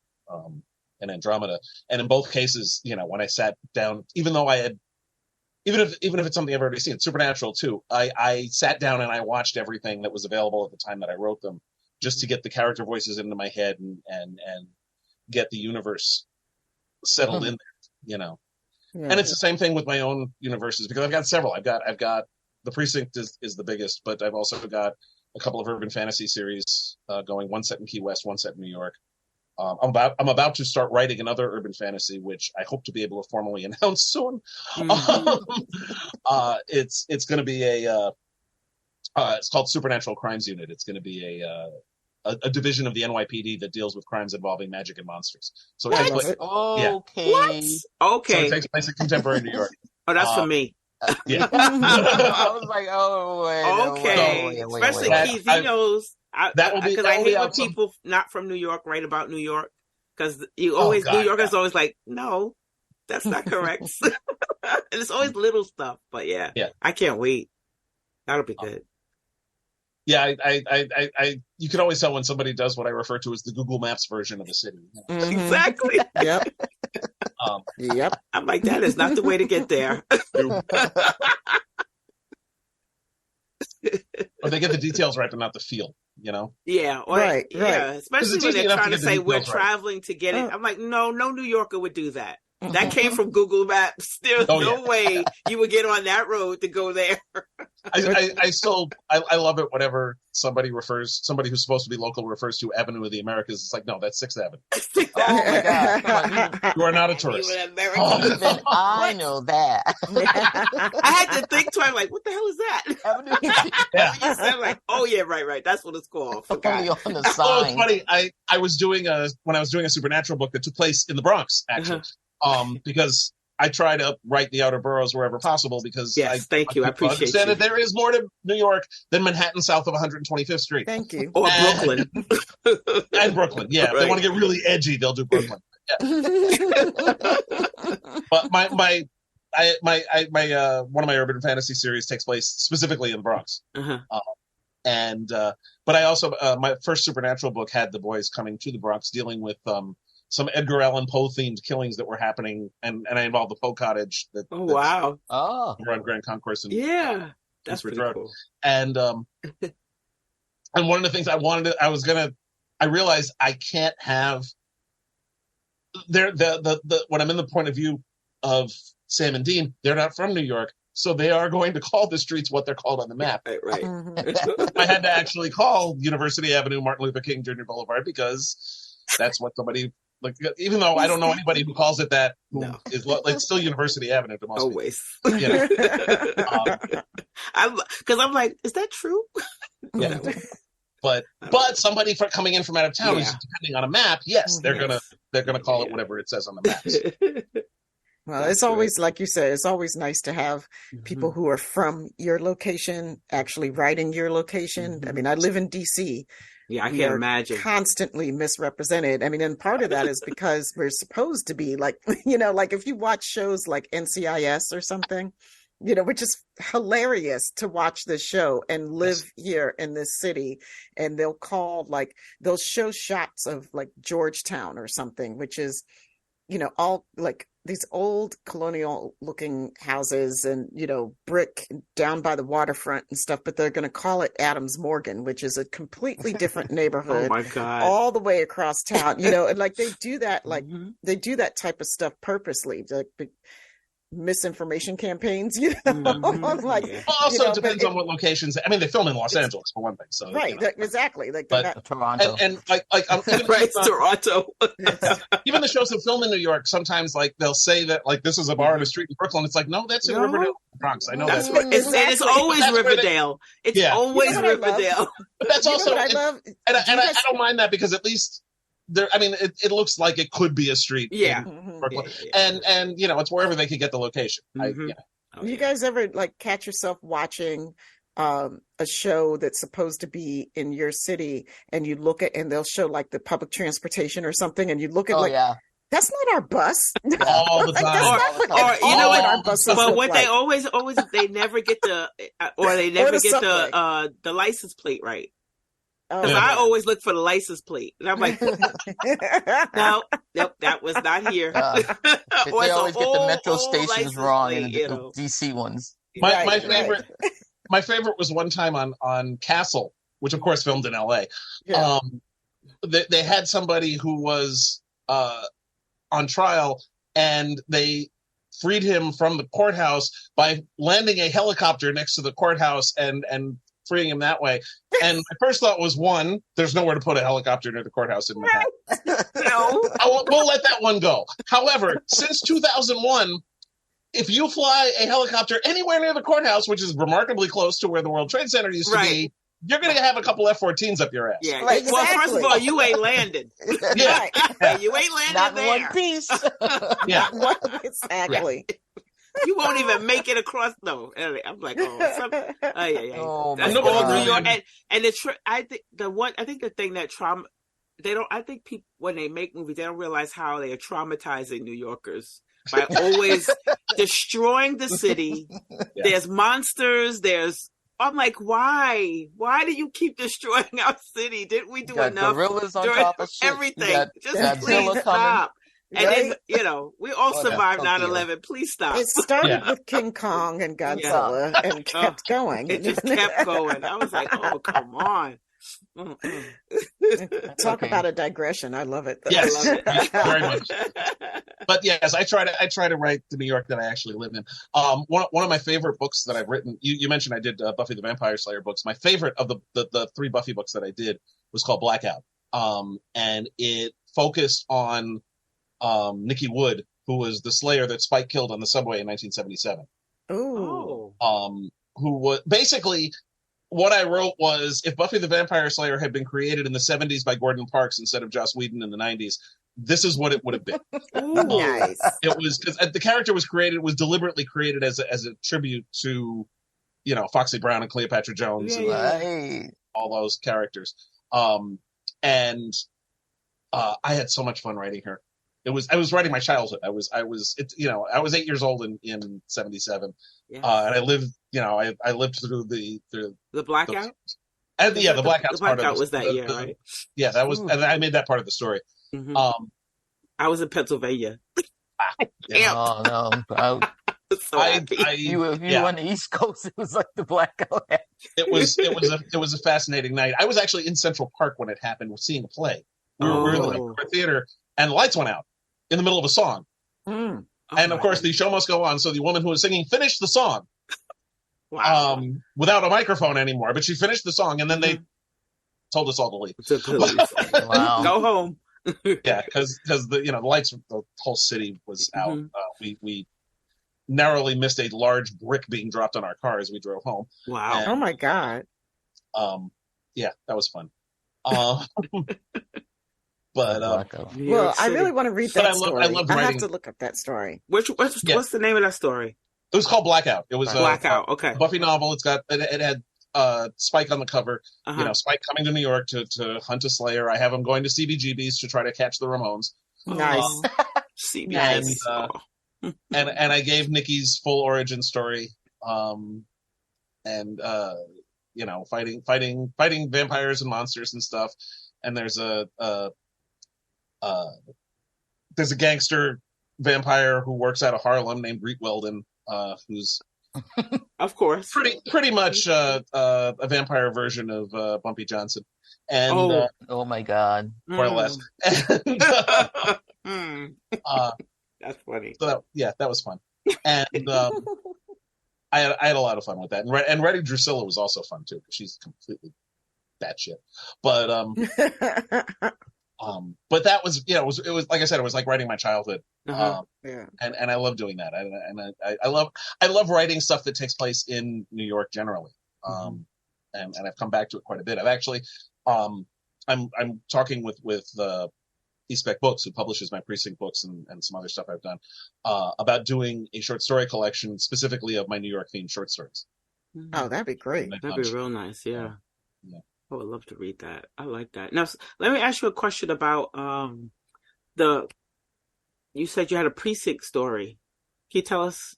Speaker 1: and Andromeda, and in both cases, you know, when I sat down, even if it's something I've already seen, Supernatural too, I sat down and I watched everything that was available at the time that I wrote them, just to get the character voices into my head and get the universe settled in there, you know. And it's the same thing with my own universes, because I've got several. I've got the Precinct is the biggest, but I've also got a couple of urban fantasy series going, one set in Key West, one set in New York. I'm about to start writing another urban fantasy, which I hope to be able to formally announce soon. It's going to be it's called Supernatural Crimes Unit. It's going to be a division of the NYPD that deals with crimes involving magic and monsters. So it takes place.
Speaker 4: Okay.
Speaker 3: What? Okay.
Speaker 1: So it takes place in contemporary New York.
Speaker 3: Oh, that's for me.
Speaker 1: Yeah.
Speaker 4: I was like, oh, wait.
Speaker 3: Okay.
Speaker 4: Wait.
Speaker 3: Especially Keith, he knows. Because I hate when
Speaker 1: awesome.
Speaker 3: people not from New York write about New York, because New Yorkers always like, no, that's not correct. And it's always little stuff, but yeah, I can't wait. That'll be good.
Speaker 1: Yeah, I you can always tell when somebody does what I refer to as the Google Maps version of the city.
Speaker 3: Exactly.
Speaker 2: Yep. Yep.
Speaker 3: I'm like, that is not the way to get there.
Speaker 1: Or they get the details right, but not the feel, you know?
Speaker 3: Yeah.
Speaker 2: Right.
Speaker 3: Especially when they're trying to say we're traveling to get it. I'm like, no New Yorker would do that. That came from Google Maps. There's no way you would get on that road to go there.
Speaker 1: I love it whenever somebody who's supposed to be local refers to Avenue of the Americas. It's like, no, that's 6th Avenue.
Speaker 4: Oh my God.
Speaker 1: You are not a tourist.
Speaker 4: Even I know that.
Speaker 3: I had to think twice, like, what the hell is that?
Speaker 1: Yeah.
Speaker 3: I'm like, oh yeah, right. That's what it's called.
Speaker 4: Only on the sign.
Speaker 1: Oh, it's funny. I was doing when I was doing a supernatural book that took place in the Bronx, actually. Because I try to write the outer boroughs wherever possible because
Speaker 3: thank you. I appreciate
Speaker 1: understand that there is more to New York than Manhattan south of 125th Street.
Speaker 2: Thank you.
Speaker 3: Or Brooklyn.
Speaker 1: And Brooklyn, yeah. Right. If they want to get really edgy, they'll do Brooklyn. Yeah. But my one of my urban fantasy series takes place specifically in the Bronx. But I also my first supernatural book had the boys coming to the Bronx dealing with some Edgar Allan Poe themed killings that were happening, and I involved the Poe Cottage. Over on Grand Concourse.
Speaker 3: That's pretty cool.
Speaker 1: And one of the things I realized I can't have when I'm in the point of view of Sam and Dean, they're not from New York, so they are going to call the streets what they're called on the map.
Speaker 3: Right.
Speaker 1: I had to actually call University Avenue Martin Luther King Jr. Boulevard because that's what somebody. Like, even though I don't know anybody who calls it that, it's still University Avenue to most
Speaker 3: always.
Speaker 1: People. You know?
Speaker 3: Because I'm like, is that true?
Speaker 1: Yeah. But somebody coming in from out of town is depending on a map. Yes, they're gonna call it whatever it says on the maps.
Speaker 2: Well, it's always, like you said, it's always nice to have people who are from your location actually writing your location. I mean, I live in D.C.
Speaker 3: Yeah, I can't imagine.
Speaker 2: Constantly misrepresented. I mean, and part of that is because we're supposed to be like, like if you watch shows like NCIS or something, which is hilarious to watch this show and live here in this city. And they'll show shots of like Georgetown or something, which is, all like these old colonial looking houses and, brick down by the waterfront and stuff, but they're going to call it Adams Morgan, which is a completely different neighborhood.
Speaker 3: Oh my God.
Speaker 2: All the way across town, and like they do that, they do that type of stuff purposely, like misinformation campaigns, like
Speaker 1: also depends on what locations. I mean, they film in Los Angeles for one thing, so
Speaker 2: exactly, like
Speaker 4: Toronto
Speaker 1: and like
Speaker 3: Toronto.
Speaker 1: Even the shows that film in New York, sometimes like they'll say that like this is a bar in a street in Brooklyn. It's like, no, that's in Riverdale, Bronx. I know
Speaker 3: that's right. It's always Riverdale. It's always Riverdale.
Speaker 1: But that's also I love, and I don't mind that because at least. It looks like it could be a street.
Speaker 3: Yeah.
Speaker 1: And it's wherever they could get the location.
Speaker 2: You guys ever like catch yourself watching a show that's supposed to be in your city and you look at, and they'll show like the public transportation or something and you look at that's not our bus.
Speaker 1: All the time.
Speaker 3: But what they always they never get the license plate right. Because I always look for the license plate. And I'm like, nope, that was not here.
Speaker 4: They always get the metro stations wrong and the DC ones.
Speaker 1: My favorite was one time on Castle, which of course filmed in LA. Yeah. They had somebody who was on trial and they freed him from the courthouse by landing a helicopter next to the courthouse and freeing him that way. And my first thought was, one, there's nowhere to put a helicopter near the courthouse in Manhattan.
Speaker 3: No.
Speaker 1: We'll let that one go. However, since 2001, if you fly a helicopter anywhere near the courthouse, which is remarkably close to where the World Trade Center used to be, you're going to have a couple F-14s up your ass.
Speaker 3: Yeah. Right, exactly. Well, first of all, you ain't landed.
Speaker 1: Yeah.
Speaker 3: You ain't landed
Speaker 4: Not
Speaker 3: there.
Speaker 4: One piece.
Speaker 1: Yeah.
Speaker 2: Exactly.
Speaker 1: Yeah.
Speaker 3: You won't even make it across. No, I'm like,
Speaker 4: Oh,
Speaker 3: that's all New York. And I think the thing that I think people when they make movies, they don't realize how they are traumatizing New Yorkers by always destroying the city. Yeah. There's monsters. I'm like, why? Why do you keep destroying our city? Didn't we do enough?
Speaker 4: Gorillas on top of shit.
Speaker 3: Everything. Just please stop. And then, we all survived 9/11. Please stop.
Speaker 2: It started with King Kong and Godzilla and kept going.
Speaker 3: It just kept going. I was like, oh, come on.
Speaker 2: Talk about a digression. I love it.
Speaker 1: Yes,
Speaker 2: I love it.
Speaker 1: very much. But yes, I try to write the New York that I actually live in. One of my favorite books that I've written. You mentioned I did Buffy the Vampire Slayer books. My favorite of the 3 Buffy books that I did was called Blackout, and it focused on Nikki Wood, who was the Slayer that Spike killed on the subway in 1977.
Speaker 2: Oh.
Speaker 1: Who was basically. What I wrote was, if Buffy the Vampire Slayer had been created in the 70s by Gordon Parks instead of Joss Whedon in the 90s, this is what it would have been.
Speaker 2: Nice.
Speaker 1: It was because the character was deliberately created as a tribute to, Foxy Brown and Cleopatra Jones and all those characters. And I had so much fun writing her. I was writing my childhood. I was 8 years old in 77.
Speaker 3: Yes.
Speaker 1: And I lived, I lived through the
Speaker 3: blackout.
Speaker 1: The blackout.
Speaker 3: The blackout was that year, right?
Speaker 1: Yeah, that was, and I made that part of the story.
Speaker 3: Mm-hmm. I was in Pennsylvania.
Speaker 4: Damn. Oh no! You were on the East Coast. It was like the blackout.
Speaker 1: It was a fascinating night. I was actually in Central Park when it happened, seeing a play. We were in the theater, and the lights went out in the middle of a song.
Speaker 2: Mm.
Speaker 1: And of course, the show must go on. So the woman who was singing finished the song, without a microphone anymore. But she finished the song, and then they told us all to leave.
Speaker 3: Wow. Go home.
Speaker 1: Yeah, because the lights, the whole city was out. We narrowly missed a large brick being dropped on our car as we drove home.
Speaker 3: Wow!
Speaker 2: And, oh my God.
Speaker 1: Yeah, that was fun. But
Speaker 2: I really want to read that story. I have to look up that story.
Speaker 3: What's the name of that story?
Speaker 1: It was called Blackout. It was
Speaker 3: Blackout. Okay.
Speaker 1: Buffy novel. It had Spike on the cover. Spike coming to New York to hunt a Slayer. I have him going to CBGB's to try to catch the Ramones.
Speaker 2: Nice.
Speaker 3: CBGB's.
Speaker 1: And I gave Nikki's full origin story. Fighting vampires and monsters and stuff. And there's a gangster vampire who works out of Harlem named Reet Weldon, who's
Speaker 3: of course
Speaker 1: pretty much a vampire version of Bumpy Johnson. And
Speaker 4: oh my God,
Speaker 1: more or less. And,
Speaker 3: that's funny.
Speaker 1: So that was fun, and I had a lot of fun with that. And Reddy Drusilla was also fun too, because she's completely batshit. But but that was, it was like I said, it was like writing my childhood. And I love doing that. And I love writing stuff that takes place in New York generally. And I've come back to it quite a bit. I've actually, I'm talking with Eastbeck Books, who publishes my Precinct books and some other stuff I've done, about doing a short story collection specifically of my New York themed short stories.
Speaker 2: Oh, that'd be great.
Speaker 3: That'd be real nice. Yeah. I would love to read that. I like that. Now, let me ask you a question about you said you had a Precinct story. Can you tell us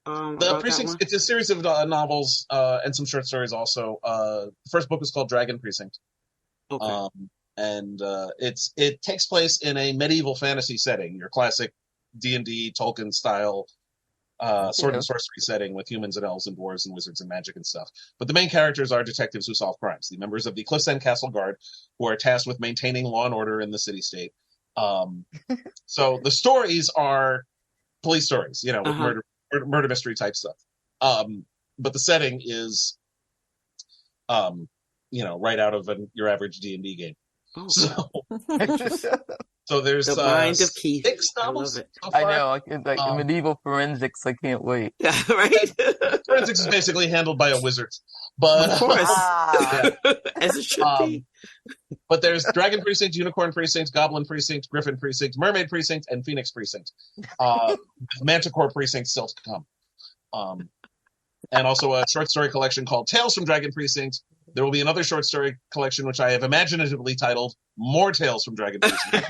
Speaker 1: the Precinct? It's a series of novels and some short stories also. The first book is called Dragon Precinct.
Speaker 3: Okay.
Speaker 1: And it takes place in a medieval fantasy setting, your classic D&D Tolkien style sword and sorcery setting with humans and elves and dwarves and wizards and magic and stuff. But the main characters are detectives who solve crimes, the members of the Cliff's End Castle Guard, who are tasked with maintaining law and order in the city-state. So the stories are police stories, with murder mystery type stuff. But the setting is, right out of your average D&D game.
Speaker 3: Oh.
Speaker 1: So there's
Speaker 3: the mind of Keith.
Speaker 1: 6 novels.
Speaker 4: I know, it's like medieval forensics. I can't wait.
Speaker 3: Yeah, right.
Speaker 1: Forensics is basically handled by a wizard, but
Speaker 3: of course, as it should be.
Speaker 1: But there's Dragon Precinct, Unicorn Precinct, Goblin Precinct, Griffin Precinct, Mermaid Precinct, and Phoenix Precinct. Manticore Precinct still to come. And also a short story collection called Tales from Dragon Precinct. There will be another short story collection, which I have imaginatively titled More Tales from Dragon Precinct.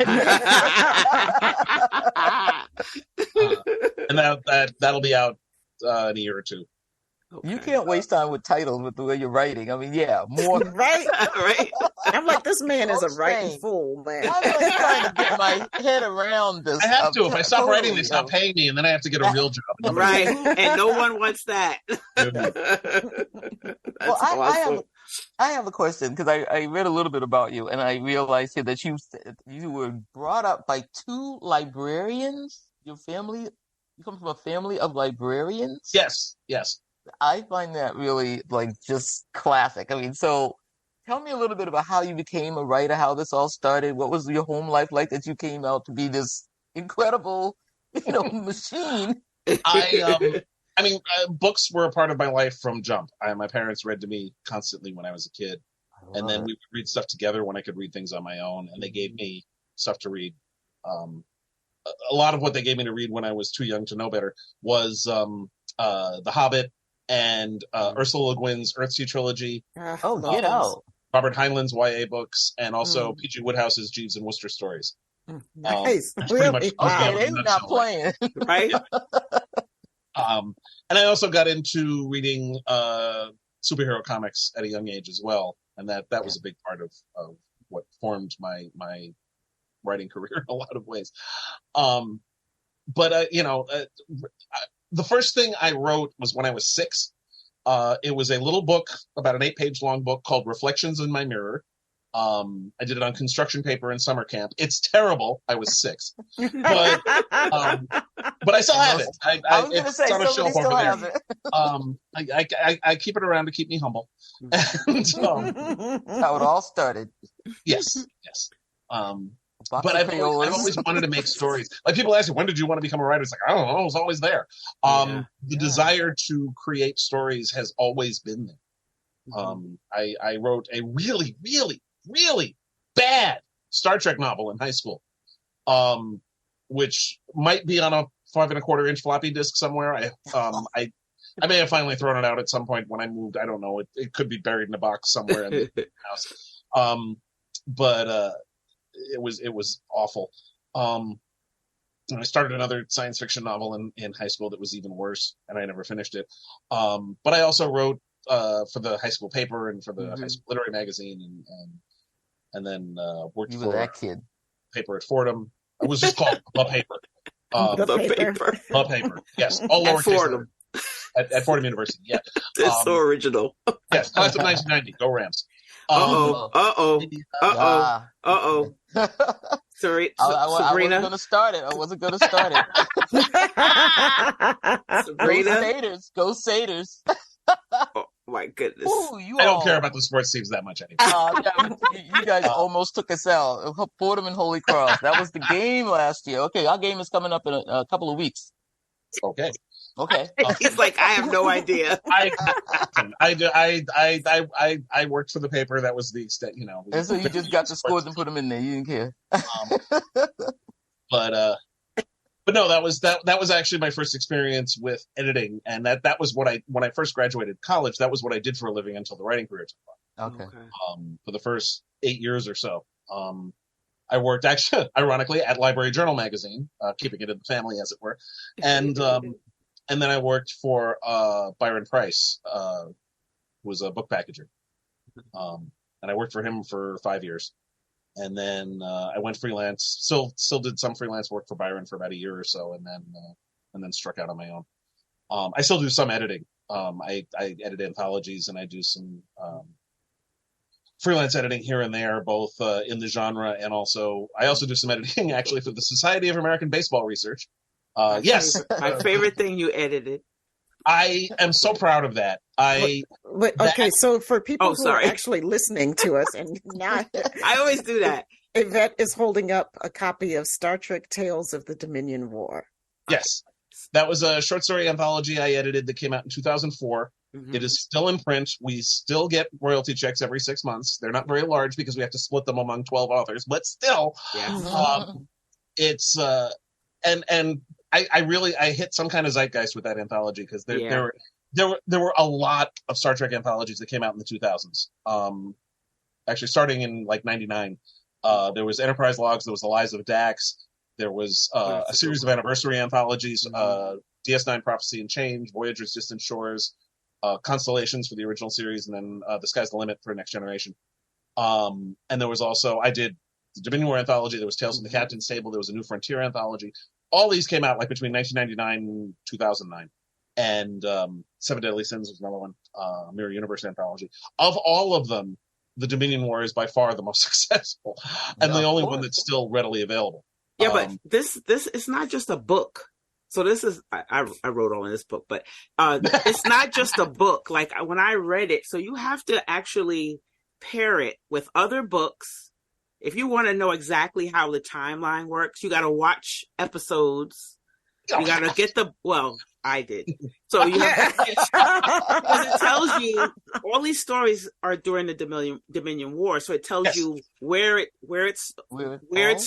Speaker 1: And that'll be out in a year or two.
Speaker 4: Okay. You can't waste time with titles with the way you're writing. I mean, more.
Speaker 2: Right? Right. I'm like, this man is a writing fool, man.
Speaker 4: I'm just trying to get my head around this.
Speaker 1: I have to. If I stop writing, they stop paying me, and then I have to get a real job.
Speaker 3: Right. And no one wants that.
Speaker 4: Well, I I have a question because I read a little bit about you and I realized here that you were brought up by two librarians. Your family, you come from a family of librarians?
Speaker 1: Yes, yes.
Speaker 4: I find that really like just classic. I mean, so tell me a little bit about how you became a writer, how this all started. What was your home life like that you came out to be this incredible, machine?
Speaker 1: I mean, books were a part of my life from jump. My parents read to me constantly when I was a kid, and then we would read stuff together when I could read things on my own, and they gave me stuff to read. A lot of what they gave me to read when I was too young to know better was The Hobbit and Ursula Le Guin's Earthsea trilogy.
Speaker 4: Get out.
Speaker 1: Robert Heinlein's YA books, and also P.G. Woodhouse's Jeeves and Wooster stories.
Speaker 2: Nice.
Speaker 1: Pretty much
Speaker 4: they're not playing,
Speaker 3: right?
Speaker 1: And I also got into reading superhero comics at a young age as well, and that was a big part of what formed my writing career in a lot of ways. But the first thing I wrote was when I was 6. It was a little book, about an 8-page long book called Reflections in My Mirror. I did it on construction paper in summer camp. It's terrible. I was 6, but I still have it. It's on a shelf over there. I keep it around to keep me humble. And,
Speaker 4: that's how it all started.
Speaker 1: Yes. But I've always wanted to make stories. Like, people ask me, when did you want to become a writer? It's like, I don't know. It was always there. The desire to create stories has always been there. I wrote a really, really, really bad Star Trek novel in high school, which might be on a 5 1/4-inch floppy disk somewhere. I may have finally thrown it out at some point when I moved. I don't know. It could be buried in a box somewhere in the house. But it was awful. And I started another science fiction novel in high school that was even worse, and I never finished it. But I also wrote for the high school paper and for the high school literary magazine, and then worked for
Speaker 4: that kid.
Speaker 1: Paper at Fordham. It was just called The Paper. The Paper. Yes, all lowercase. Fordham. At Fordham University. Yeah,
Speaker 3: that's so original.
Speaker 1: Yes, class of 1990. Go Rams.
Speaker 3: Sorry,
Speaker 4: Sabrina. I wasn't gonna start it.
Speaker 3: Sabrina.
Speaker 4: Go Saters.
Speaker 3: Oh my goodness.
Speaker 1: Ooh, I don't care about the sports teams that much anymore.
Speaker 4: You guys almost took us out. Fordham and Holy Cross. That was the game last year. Okay, our game is coming up in a couple of weeks.
Speaker 1: Okay.
Speaker 3: He's like, I have no idea.
Speaker 1: I worked for the paper. That was the extent,
Speaker 4: And so you just got the scores and put them in there. You didn't care.
Speaker 1: But no, that was actually my first experience with editing, and that was when I first graduated college. That was what I did for a living until the writing career took off.
Speaker 4: Okay.
Speaker 1: For the first 8 years or so, I worked actually, ironically, at Library Journal magazine, keeping it in the family, as it were, and then I worked for Byron Price, who was a book packager, and I worked for him for 5 years. And then I went freelance. Still did some freelance work for Byron for about a year or so, and then struck out on my own. I still do some editing. I edit anthologies, and I do some freelance editing here and there, both in the genre, and I also do some editing actually for the Society of American Baseball Research. Yes,
Speaker 3: my favorite thing you edited.
Speaker 1: I am so proud of that.
Speaker 2: So for people who are actually listening to us and not,
Speaker 3: I always do that.
Speaker 2: Yvette is holding up a copy of Star Trek Tales of the Dominion War.
Speaker 1: Yes, that was a short story anthology I edited that came out in 2004. It is still in print. We still get royalty checks every 6 months. They're not very large because we have to split them among 12 authors, but still, it's and I hit some kind of zeitgeist with that anthology because there were a lot of Star Trek anthologies that came out in the 2000s. Actually, starting in like 99, there was Enterprise Logs, there was The Lies of Dax, there was a series of anniversary anthologies, DS9 Prophecy and Change, Voyager's Distant Shores, Constellations for the original series, and then The Sky's the Limit for Next Generation. And there was also, I did the Dominion War anthology, there was Tales from the Captain's Table, there was a New Frontier anthology. All these came out like between 1999 and 2009, and Seven Deadly Sins was another one. Mirror Universe anthology. Of all of them, the Dominion War is by far the most successful, and the only one that's still readily available.
Speaker 3: Yeah, but this is not just a book. So this is I wrote all in this book, but it's not just a book. Like when I read it, so you have to actually pair it with other books. If you want to know exactly how the timeline works, you got to watch episodes. You got to get I did. So you have because it tells you all these stories are during the Dominion War. So it tells you where it's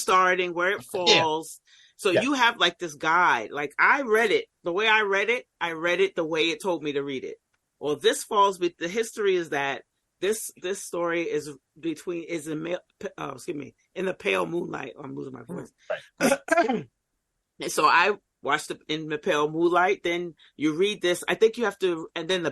Speaker 3: starting, where it falls. So you have like this guide. Like I read it the way I read it the way it told me to read it. Well, this falls with the history is that this story is in the pale moonlight. I'm losing my voice. Right. And so I watched it in the pale moonlight. Then you read this. I think you have to, and then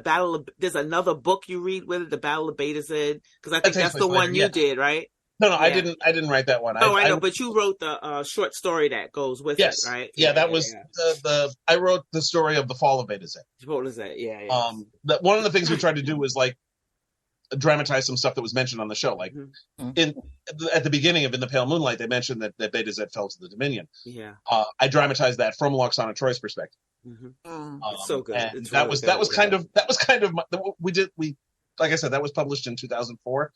Speaker 3: there's another book you read with it, the Battle of Beta Z, because I think that's the one you did, right?
Speaker 1: No, I didn't write that one.
Speaker 3: I know, but you wrote the short story that goes with it, right?
Speaker 1: Yeah, that was the I wrote the story of the fall of Beta Z.
Speaker 3: What is that? Yeah.
Speaker 1: One of the things we tried to do was like dramatize some stuff that was mentioned on the show. Like at the beginning of In the Pale Moonlight, they mentioned that Beta Z fell to the Dominion.
Speaker 3: Yeah.
Speaker 1: I dramatized that from Loxana Troy's perspective.
Speaker 3: It's so good.
Speaker 1: And that was kind of like I said, that was published in 2004.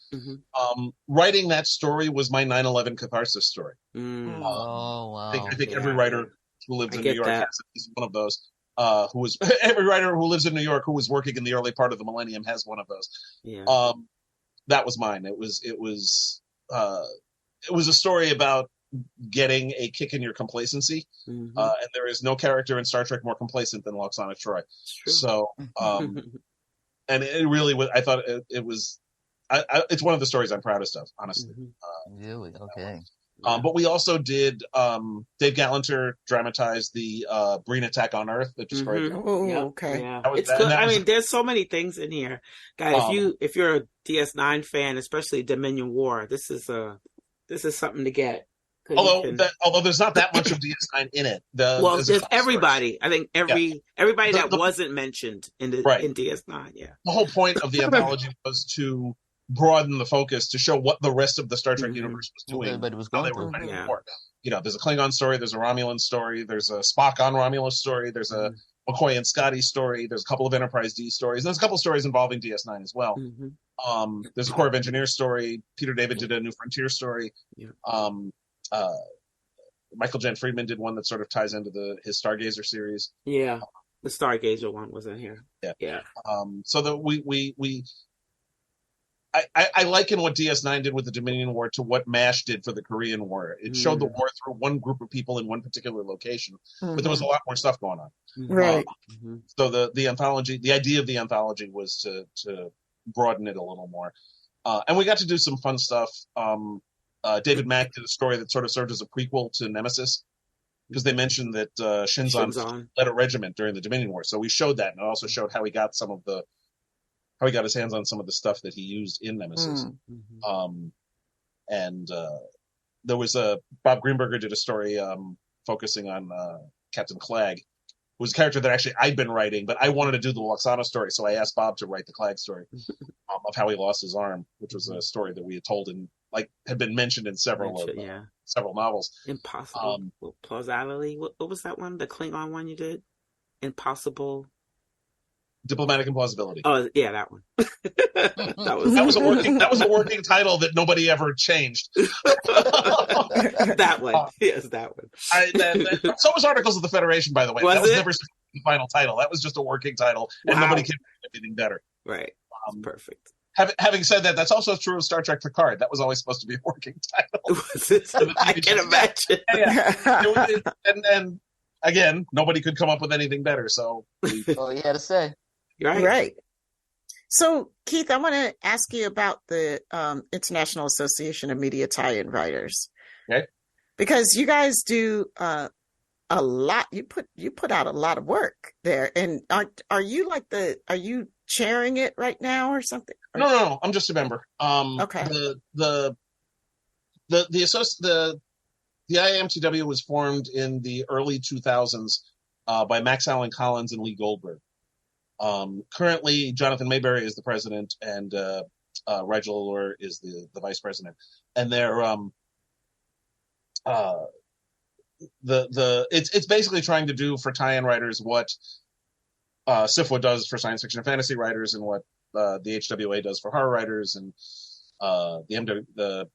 Speaker 1: Writing that story was my 9/11 catharsis story.
Speaker 4: Wow.
Speaker 1: I think every writer who lives in New York is one of those. Every writer who lives in New York who was working in the early part of the millennium has one of those.
Speaker 3: Yeah.
Speaker 1: That was mine. It was a story about getting a kick in your complacency, and there is no character in Star Trek more complacent than Loxana Troy. So, and it really was. I thought it was. It's one of the stories I'm proudest of, honestly.
Speaker 4: Really? Okay.
Speaker 1: But we also did. Dave Gallanter dramatized the Breen attack on Earth that destroyed.
Speaker 2: Okay.
Speaker 3: Yeah. It's good. I mean, there's so many things in here, guys. If you're a DS9 fan, especially Dominion War, this is something to get.
Speaker 1: Although there's not that much of DS9 in it. There's
Speaker 3: everybody. I think everybody that wasn't mentioned in DS9. Yeah.
Speaker 1: The whole point of the anthology was to broaden the focus to show what the rest of the Star Trek universe was doing.
Speaker 4: But it was going
Speaker 1: through. There's a Klingon story, there's a Romulan story, there's a Spock on Romulus story, there's a McCoy and Scotty story, there's a couple of Enterprise D stories, and there's a couple of stories involving DS9 as well. There's a Corps of Engineers story. Peter David did a New Frontier story. Michael Jen Friedman did one that sort of ties into his Stargazer series.
Speaker 3: Yeah, the Stargazer one was in here.
Speaker 1: Yeah. So that I liken what DS9 did with the Dominion War to what MASH did for the Korean War. It showed the war through one group of people in one particular location, but there was a lot more stuff going on.
Speaker 2: Right.
Speaker 1: So the anthology, the idea of the anthology was to broaden it a little more, and we got to do some fun stuff. David Mack did a story that sort of served as a prequel to Nemesis, because they mentioned that Shinzon led a regiment during the Dominion War. So we showed that, and it also showed how he got his hands on some of the stuff that he used in Nemesis. And there was Bob Greenberger did a story focusing on Captain Clegg, who was a character that actually I'd been writing, but I wanted to do the Loxana story, so I asked Bob to write the Clegg story of how he lost his arm, which was a story that we had told had been mentioned in several novels.
Speaker 3: Impossible plausibility. What was that one? The Klingon one you did? Impossible.
Speaker 1: Diplomatic Implausibility.
Speaker 3: Oh yeah, that one.
Speaker 1: that was a working title that nobody ever changed.
Speaker 3: That one, yes, that one.
Speaker 1: So was Articles of the Federation, by the way. That was never the final title. That was just a working title, and nobody came up with anything better.
Speaker 3: Right. Perfect.
Speaker 1: Having said that, that's also true of Star Trek Picard. That was always supposed to be a working title.
Speaker 3: I can imagine.
Speaker 1: And again, nobody could come up with anything better. So
Speaker 4: all you had to say.
Speaker 2: Right. So, Keith, I want to ask you about the International Association of Media Tie-in Writers.
Speaker 1: Okay.
Speaker 2: Because you guys do a lot. You put out a lot of work there. And are you are you chairing it right now or something?
Speaker 1: No. I'm just a member.
Speaker 2: Okay.
Speaker 1: The IAMTW was formed in the early 2000s by Max Allen Collins and Lee Goldberg. Currently, Jonathan Mayberry is the president, and Rigel Allure is the vice president. And they're it's basically trying to do for tie-in writers what SyFy does for science fiction and fantasy writers, and what the HWA does for horror writers, and the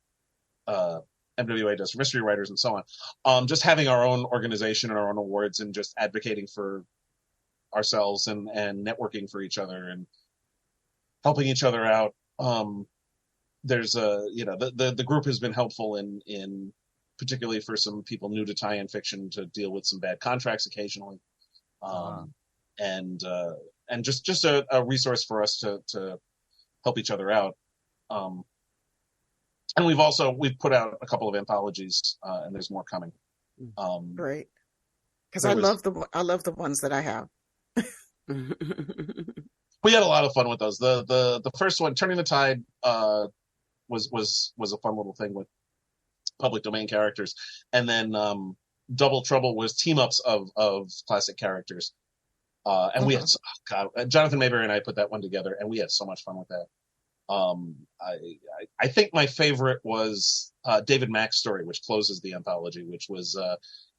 Speaker 1: MWA does for mystery writers, and so on. Just having our own organization and our own awards, and just advocating for ourselves, and networking for each other, and helping each other out. There's the group has been helpful in particularly for some people new to tie-in fiction to deal with some bad contracts occasionally. And just a resource for us to help each other out. And we've put out a couple of anthologies, and there's more coming.
Speaker 2: Great. Because I love the ones that I have.
Speaker 1: We had a lot of fun with those. The first one, Turning the Tide, was a fun little thing with public domain characters, and then Double Trouble was team ups of classic characters, and we had Jonathan Mayberry and I put that one together, and we had so much fun with that. I think my favorite was David Mack's story, which closes the anthology, which was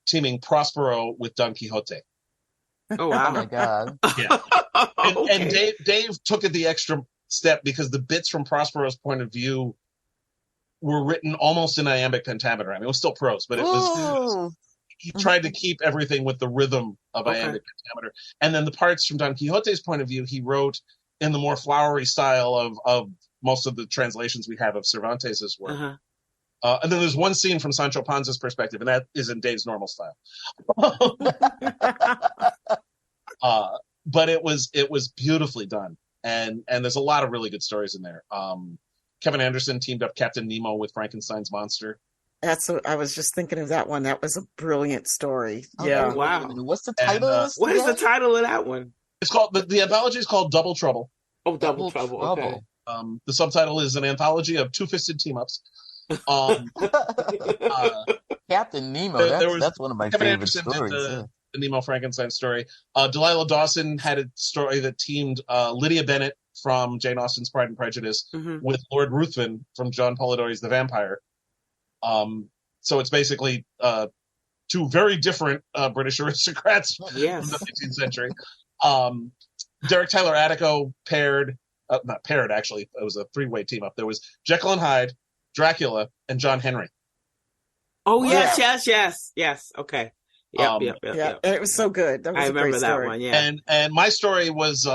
Speaker 1: teaming Prospero with Don Quixote.
Speaker 3: Oh wow!
Speaker 4: Oh my god!
Speaker 1: Yeah, and Dave took it the extra step, because the bits from Prospero's point of view were written almost in iambic pentameter. I mean, it was still prose, but he tried to keep everything with the rhythm of iambic pentameter. And then the parts from Don Quixote's point of view, he wrote in the more flowery style of most of the translations we have of Cervantes' work. And then there's one scene from Sancho Panza's perspective, and that is in Dave's normal style. But it was beautifully done, and there's a lot of really good stories in there. Kevin Anderson teamed up Captain Nemo with Frankenstein's monster.
Speaker 2: I was just thinking of that one. That was a brilliant story.
Speaker 3: Yeah. Wow.
Speaker 4: What's the title of this?
Speaker 3: What is the title of that one?
Speaker 1: It's called the anthology is called Double Trouble.
Speaker 3: Oh, Double Trouble. Okay.
Speaker 1: The subtitle is an anthology of two-fisted team-ups.
Speaker 4: Captain Nemo. That's one of my
Speaker 1: Kevin
Speaker 4: favorite
Speaker 1: Anderson
Speaker 4: stories.
Speaker 1: The Nemo Frankenstein story. Delilah Dawson had a story that teamed Lydia Bennet from Jane Austen's Pride and Prejudice with Lord Ruthven from John Polidori's The Vampire. So it's basically two very different British aristocrats from the 15th century. Derek Tyler Attico not paired, actually. It was a three-way team-up. There was Jekyll and Hyde, Dracula, and John Henry.
Speaker 3: Oh, yes. Okay. Yep.
Speaker 2: It was so good. That was
Speaker 3: I remember that one, yeah.
Speaker 1: And my story was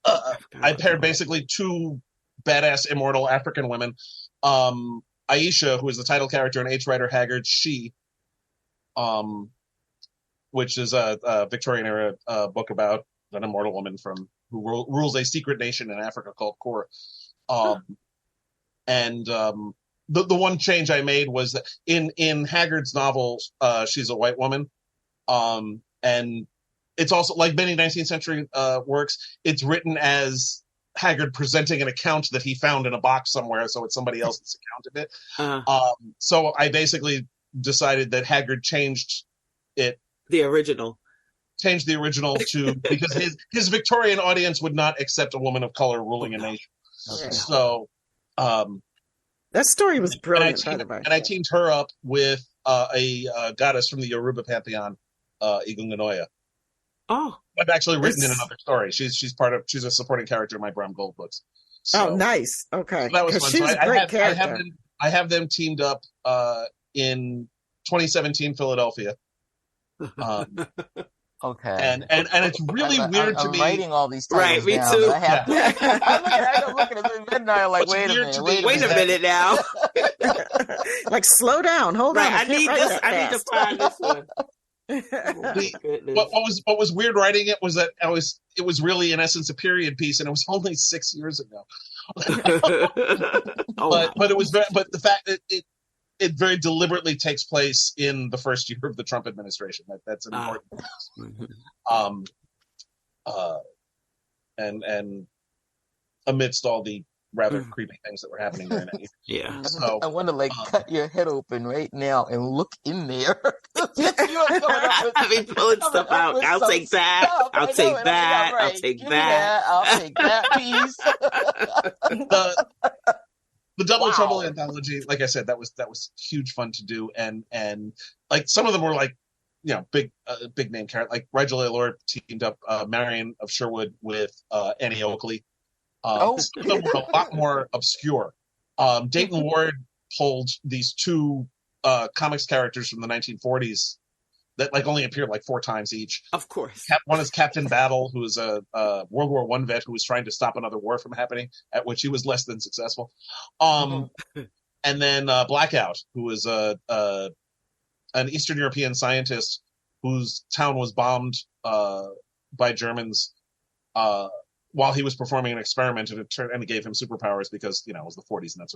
Speaker 1: I paired basically two badass immortal African women. Aisha, who is the title character in H. Rider Haggard's She, which is a Victorian era book about an immortal woman who rules a secret nation in Africa called Kor. And the one change I made was that in Haggard's novel, she's a white woman. And it's also, like many 19th century works, it's written as Haggard presenting an account that he found in a box somewhere, so it's somebody else's account of it. So I basically decided that Haggard changed the original to because his Victorian audience would not accept a woman of color ruling a nation. Okay. So
Speaker 2: that story was brilliant.
Speaker 1: And I teamed her up with a goddess from the Yoruba pantheon, Igungannoya.
Speaker 3: Oh,
Speaker 1: I've actually written in another story. She's a supporting character in my Bram Gold books. So,
Speaker 2: nice. Okay,
Speaker 1: so that was fun.
Speaker 2: She's a great character.
Speaker 1: I have them teamed up in 2017 Philadelphia.
Speaker 4: Okay.
Speaker 1: And it's really weird to me.
Speaker 4: I'm writing all these titles
Speaker 3: right, me
Speaker 4: down.
Speaker 3: too.
Speaker 4: I'm looking at it, and I'm like, wait a minute
Speaker 3: now.
Speaker 2: Like, slow down. Hold on.
Speaker 3: I need to find this one.
Speaker 1: What was weird writing it was that it was really in essence a period piece, and it was only 6 years ago. But it was but the fact that it very deliberately takes place in the first year of the Trump administration. That's an important and amidst all the rather creepy things that were happening during that year.
Speaker 3: Yeah.
Speaker 1: So
Speaker 4: I want to cut your head open right now and look in there. I
Speaker 3: mean, pulling stuff out. I'll take that. I'll take that. I'll take that.
Speaker 4: I'll take that piece.
Speaker 1: The Double Trouble anthology, like I said, that was huge fun to do, and like some of them were like, big name character, like Rigel Allure teamed up Marion of Sherwood with Annie Oakley. Some of them were a lot more obscure. Dayton Ward pulled these two comics characters from the 1940s that like only appeared like 4 times each.
Speaker 3: Of course.
Speaker 1: One is Captain Battle, who is a World War I vet who was trying to stop another war from happening, at which he was less than successful. And then Blackout, who is an Eastern European scientist whose town was bombed by Germans while he was performing an experiment, and it gave him superpowers because it was the 40s, and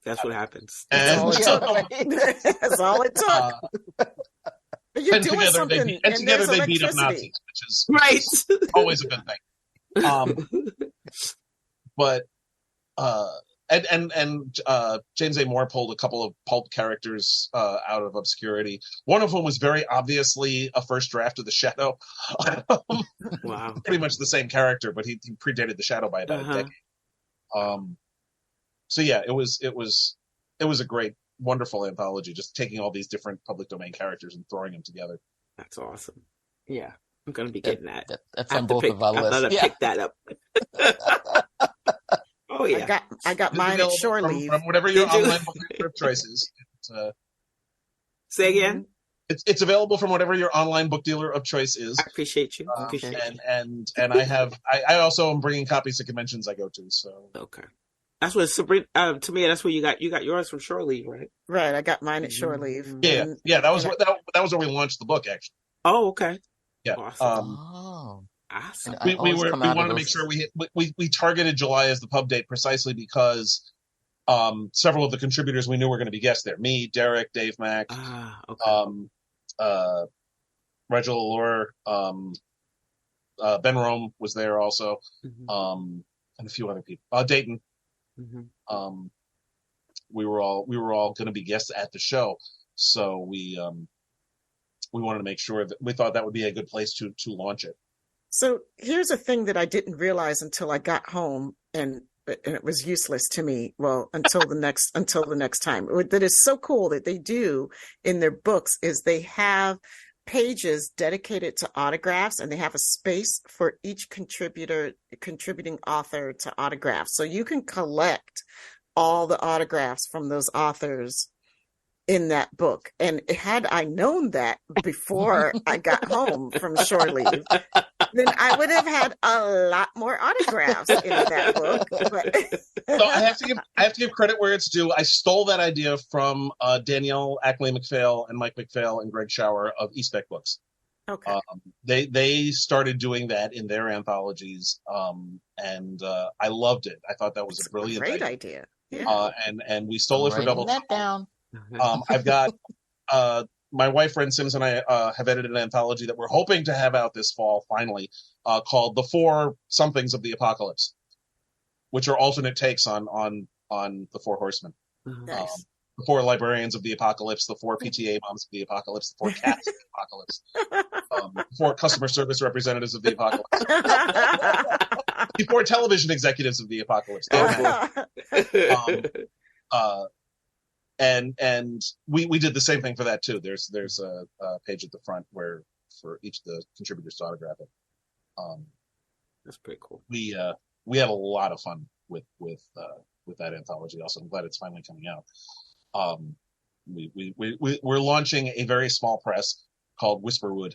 Speaker 1: that's what
Speaker 3: happens.
Speaker 1: And
Speaker 2: that's all it took.
Speaker 1: And together they beat up Nazis, which is
Speaker 3: right.
Speaker 1: Always a good thing. But James A. Moore pulled a couple of pulp characters out of obscurity. One of whom was very obviously a first draft of the Shadow.
Speaker 3: Wow,
Speaker 1: pretty much the same character, but he predated the Shadow by about a decade. So yeah, it was a great, wonderful anthology, just taking all these different public domain characters and throwing them together.
Speaker 3: That's awesome. Yeah, I'm going to be getting that.
Speaker 4: That's on both of our lists.
Speaker 3: I'm going to pick that up. Oh yeah,
Speaker 2: I got mine at Shore Leave.
Speaker 1: From whatever your online book dealer of choice is.
Speaker 3: Say again.
Speaker 1: It's available from whatever your online book dealer of choice is.
Speaker 3: I appreciate you.
Speaker 1: And I also am bringing copies to conventions I go to. So
Speaker 3: okay. That's what Sabrina. To me, that's where you got yours from Shore Leave, right?
Speaker 2: Right. I got mine at Shore Leave.
Speaker 1: Yeah, that was where we launched the book, actually.
Speaker 3: Oh, okay.
Speaker 1: Yeah.
Speaker 3: Awesome.
Speaker 1: Awesome. We wanted to make sure we targeted July as the pub date precisely because several of the contributors we knew were going to be guests there. Me, Derek, Dave Mack, Rigel Allure, Ben Rome was there also, and a few other people. Dayton. We were all going to be guests at the show, so we wanted to make sure that we thought that would be a good place to launch it.
Speaker 2: So here's a thing that I didn't realize until I got home, and it was useless to me. Well, until the next time. That is so cool that they do in their books is they have pages dedicated to autographs, and they have a space for each contributing author to autograph. So you can collect all the autographs from those authors in that book. And had I known that before I got home from Shore Leave, then I would have had a lot more autographs in that book.
Speaker 1: So I have to give credit where it's due. I stole that idea from Danielle Ackley McPhail and Mike McPhail and Greg Schauer of Eastbeck Books.
Speaker 2: Okay.
Speaker 1: They started doing that in their anthologies, and I loved it. I thought that was a brilliant
Speaker 2: idea. Yeah.
Speaker 1: And we stole it for Double
Speaker 4: that down.
Speaker 1: I've got my wife Ren Sims and I have edited an anthology that we're hoping to have out this fall finally, called The Four Somethings of the Apocalypse, which are alternate takes on the Four Horsemen.
Speaker 2: Nice.
Speaker 1: The Four Librarians of the Apocalypse, the Four PTA Moms of the Apocalypse, the Four Cats of the Apocalypse, the Four Customer Service Representatives of the Apocalypse, the Four Television Executives of the Apocalypse. And we did the same thing for that too. There's a page at the front where for each of the contributors to autograph it.
Speaker 3: That's pretty cool.
Speaker 1: We had a lot of fun with that anthology. Also, I'm glad it's finally coming out. We're launching a very small press called Whisperwood.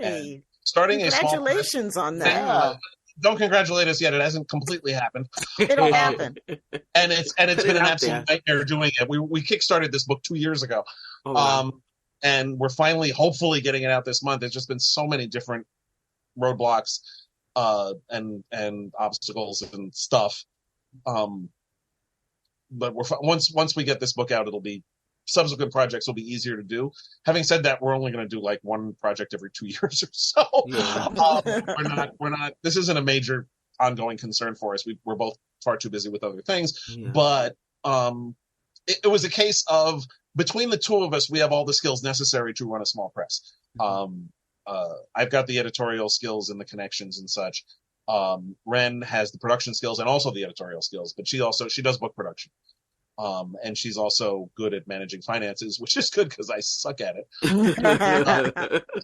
Speaker 2: Hey,
Speaker 1: starting
Speaker 2: congratulations on that.
Speaker 1: Don't congratulate us yet. It hasn't completely happened.
Speaker 2: It'll happen.
Speaker 1: And it's been an absolute nightmare doing it. We kickstarted this book 2 years ago.
Speaker 3: Oh, wow.
Speaker 1: And we're finally, hopefully, getting it out this month. There's just been so many different roadblocks and obstacles and stuff. But once we get this book out, subsequent projects will be easier to do. Having said that, we're only going to do like one project every 2 years or so.
Speaker 3: Yeah.
Speaker 1: We're not. This isn't a major ongoing concern for us. We're both far too busy with other things. But it was a case of, between the two of us, we have all the skills necessary to run a small press. I've got the editorial skills and the connections and such. Ren has the production skills and also the editorial skills, but she does book production. And she's also good at managing finances, which is good because I suck at it.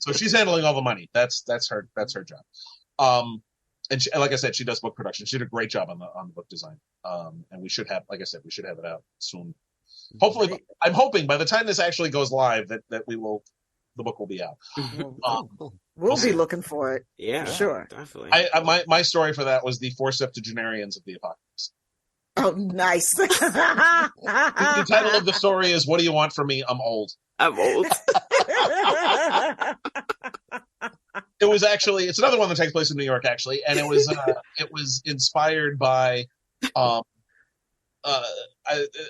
Speaker 1: So she's handling all the money. That's her job. And she, like I said, she does book production. She did a great job on the book design. And we should have it out soon. Hopefully, I'm hoping by the time this actually goes live that the book will be out.
Speaker 2: We'll be looking for it.
Speaker 3: Yeah,
Speaker 2: sure.
Speaker 3: Definitely.
Speaker 1: My story for that was the 4 septuagenarians of the apocalypse.
Speaker 2: Oh, nice.
Speaker 1: The title of the story is "What Do You Want From Me? I'm Old."
Speaker 3: I'm old.
Speaker 1: It's another one that takes place in New York, actually, and it was inspired by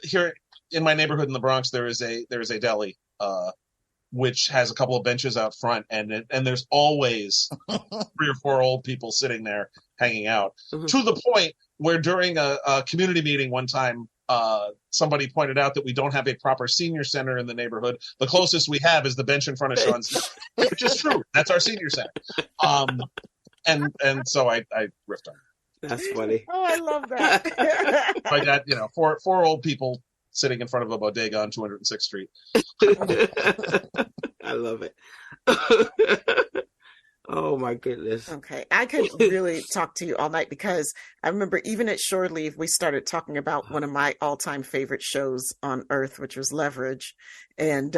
Speaker 1: here in my neighborhood in the Bronx. There is a deli which has a couple of benches out front, and there's always 3 or 4 old people sitting there hanging out, to the point where during a community meeting one time, somebody pointed out that we don't have a proper senior center in the neighborhood. The closest we have is the bench in front of Sean's, which is true. That's our senior center. And so I riffed on it.
Speaker 3: That's funny.
Speaker 2: Oh, I love that.
Speaker 1: I got, 4 old people sitting in front of a bodega on 206th Street.
Speaker 3: I love it. Oh my goodness.
Speaker 2: Okay. I could really talk to you all night, because I remember even at Shore Leave, we started talking about one of my all-time favorite shows on earth, which was Leverage. And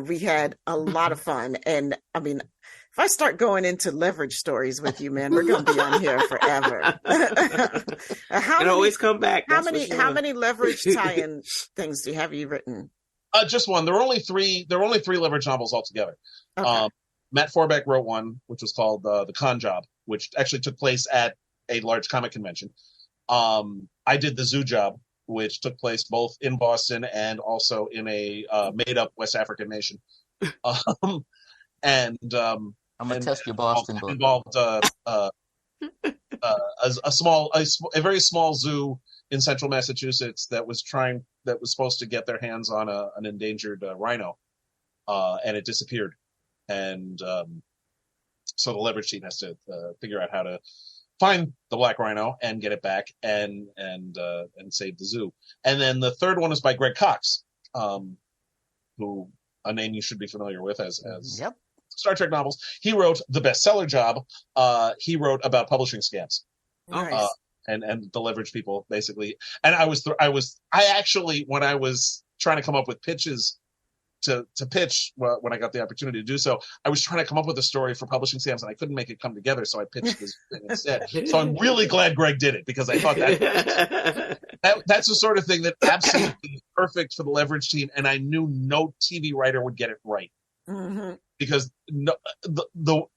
Speaker 2: we had a lot of fun. And I mean, if I start going into Leverage stories with you, man, we're going to be on here forever.
Speaker 3: Always come back.
Speaker 2: How many Leverage tie-in things have you written?
Speaker 1: Just one. There were only 3 Leverage novels altogether.
Speaker 2: Okay.
Speaker 1: Matt Forbeck wrote one, which was called The Con Job, which actually took place at a large comic convention. I did The Zoo Job, which took place both in Boston and also in a made-up West African nation. I'm
Speaker 4: gonna test your Boston book.
Speaker 1: Involved a very small zoo in central Massachusetts that was supposed to get their hands on an endangered rhino, and it disappeared. And so the Leverage team has to figure out how to find the black rhino and get it back and save the zoo. And then the third one is by Greg Cox, who, a name you should be familiar with as
Speaker 4: yep.
Speaker 1: Star Trek novels. He wrote The Bestseller Job. He wrote about publishing scams.
Speaker 2: Nice.
Speaker 1: And the Leverage people, basically. And I actually, when I was trying to come up with pitches to pitch, when I got the opportunity to do so, I was trying to come up with a story for publishing scams, and I couldn't make it come together, so I pitched this thing instead. So I'm really glad Greg did it, because I thought that's the sort of thing that absolutely is perfect for the Leverage team, and I knew no TV writer would get it right.
Speaker 2: Mm-hmm.
Speaker 1: Because the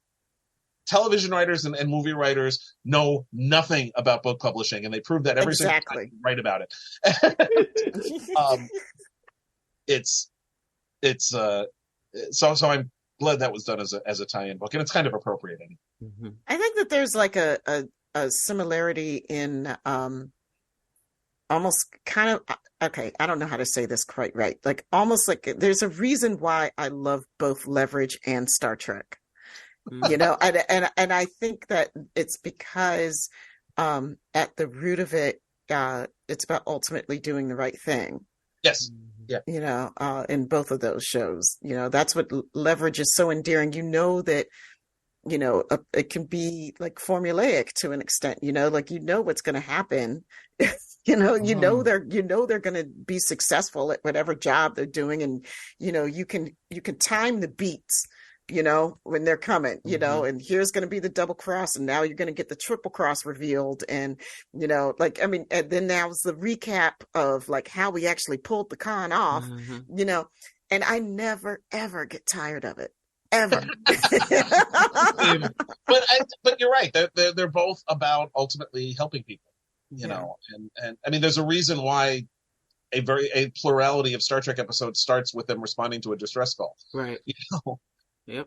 Speaker 1: television writers and movie writers know nothing about book publishing, and they prove that every single time they write about it. So I'm glad that was done as a tie-in book, and it's kind of appropriate.
Speaker 3: Mm-hmm.
Speaker 2: I think that there's like a similarity in almost kind of, okay, I don't know how to say this quite right. Like almost like there's a reason why I love both Leverage and Star Trek. And I think that it's because at the root of it, it's about ultimately doing the right thing.
Speaker 1: Yes. Yeah.
Speaker 2: In both of those shows, that's what Leverage is so endearing. That, it can be like formulaic to an extent, like, what's going to happen. They're going to be successful at whatever job they're doing. And, you can time the beats, when they're coming, and here's going to be the double cross, and now you're going to get the triple cross revealed. And, and then that was the recap of like how we actually pulled the con off, and I never, ever get tired of it. Ever.
Speaker 1: But you're right. They're both about ultimately helping people, know, and I mean, there's a reason why a plurality of Star Trek episodes starts with them responding to a distress call.
Speaker 3: Right.
Speaker 1: Yep.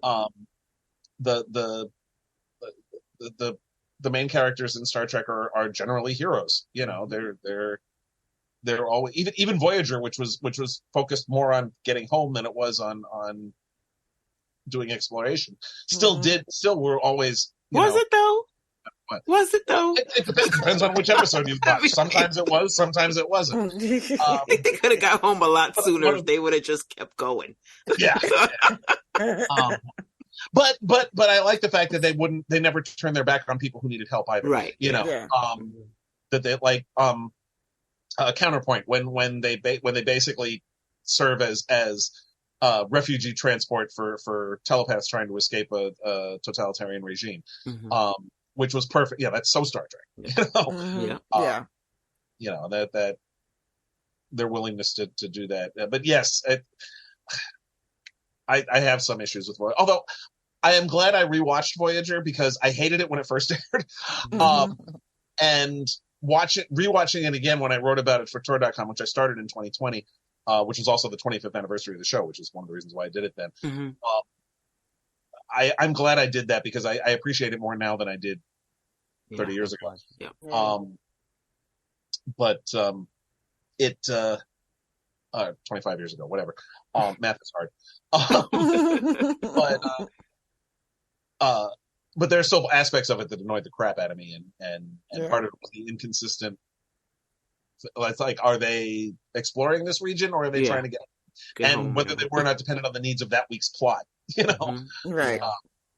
Speaker 1: the main characters in Star Trek are generally heroes. They're always, even Voyager, which was focused more on getting home than it was on doing exploration. Still were always.
Speaker 3: It though?
Speaker 1: What?
Speaker 3: Was it though?
Speaker 1: It depends on which episode you watch. Sometimes it was, sometimes it wasn't.
Speaker 3: I think they could have got home a lot sooner if they would have just kept going.
Speaker 1: Yeah. But I like the fact that they never turned their back on people who needed help either.
Speaker 3: Right.
Speaker 1: That they like counterpoint when they basically serve as refugee transport for telepaths trying to escape a totalitarian regime. Which was perfect. Yeah, that's so Star Trek. That their willingness to do that. But yes, I have some issues with Voyager. Although I am glad I rewatched Voyager because I hated it when it first aired. And rewatching it again when I wrote about it for Tor.com, which I started in 2020, which was also the 25th anniversary of the show, which is one of the reasons why I did it then. I'm glad I did that because I appreciate it more now than I did 30 years ago.
Speaker 3: Yeah.
Speaker 1: But it 25 years ago, whatever. Math is hard. But there are still aspects of it that annoyed the crap out of me, and part of it was the inconsistent. It's like, are they exploring this region or are they trying to get and whether they were not dependent on the needs of that week's plot,
Speaker 2: right?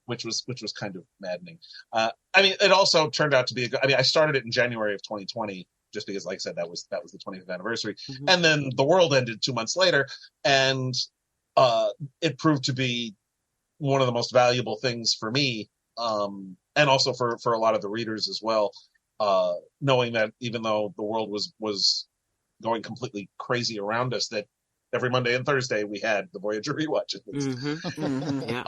Speaker 1: Which was kind of maddening. I mean, it also turned out to be I started it in January of 2020 just because, like I said, that was the 20th anniversary, and then the world ended 2 months later, and it proved to be one of the most valuable things for me, and also for a lot of the readers as well, knowing that even though the world was going completely crazy around us, that every Monday and Thursday we had the Voyager rewatch at least.
Speaker 3: Yeah.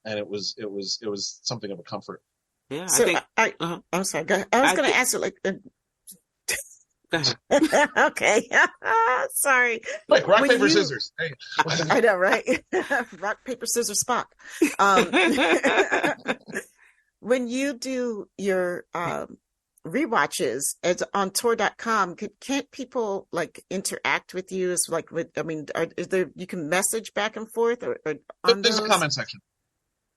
Speaker 1: And it was something of a comfort.
Speaker 3: Yeah,
Speaker 2: so
Speaker 3: I think.
Speaker 2: I'm sorry. Go ahead. I was going to ask you okay. Sorry.
Speaker 1: Like rock, paper, scissors. Hey.
Speaker 2: I know, right? Rock, paper, scissors, Spock. When you do your rewatches on Tor.com, can't people like interact with you? Is like is there, you can message back and forth or on
Speaker 1: there's
Speaker 2: those?
Speaker 1: A comment section.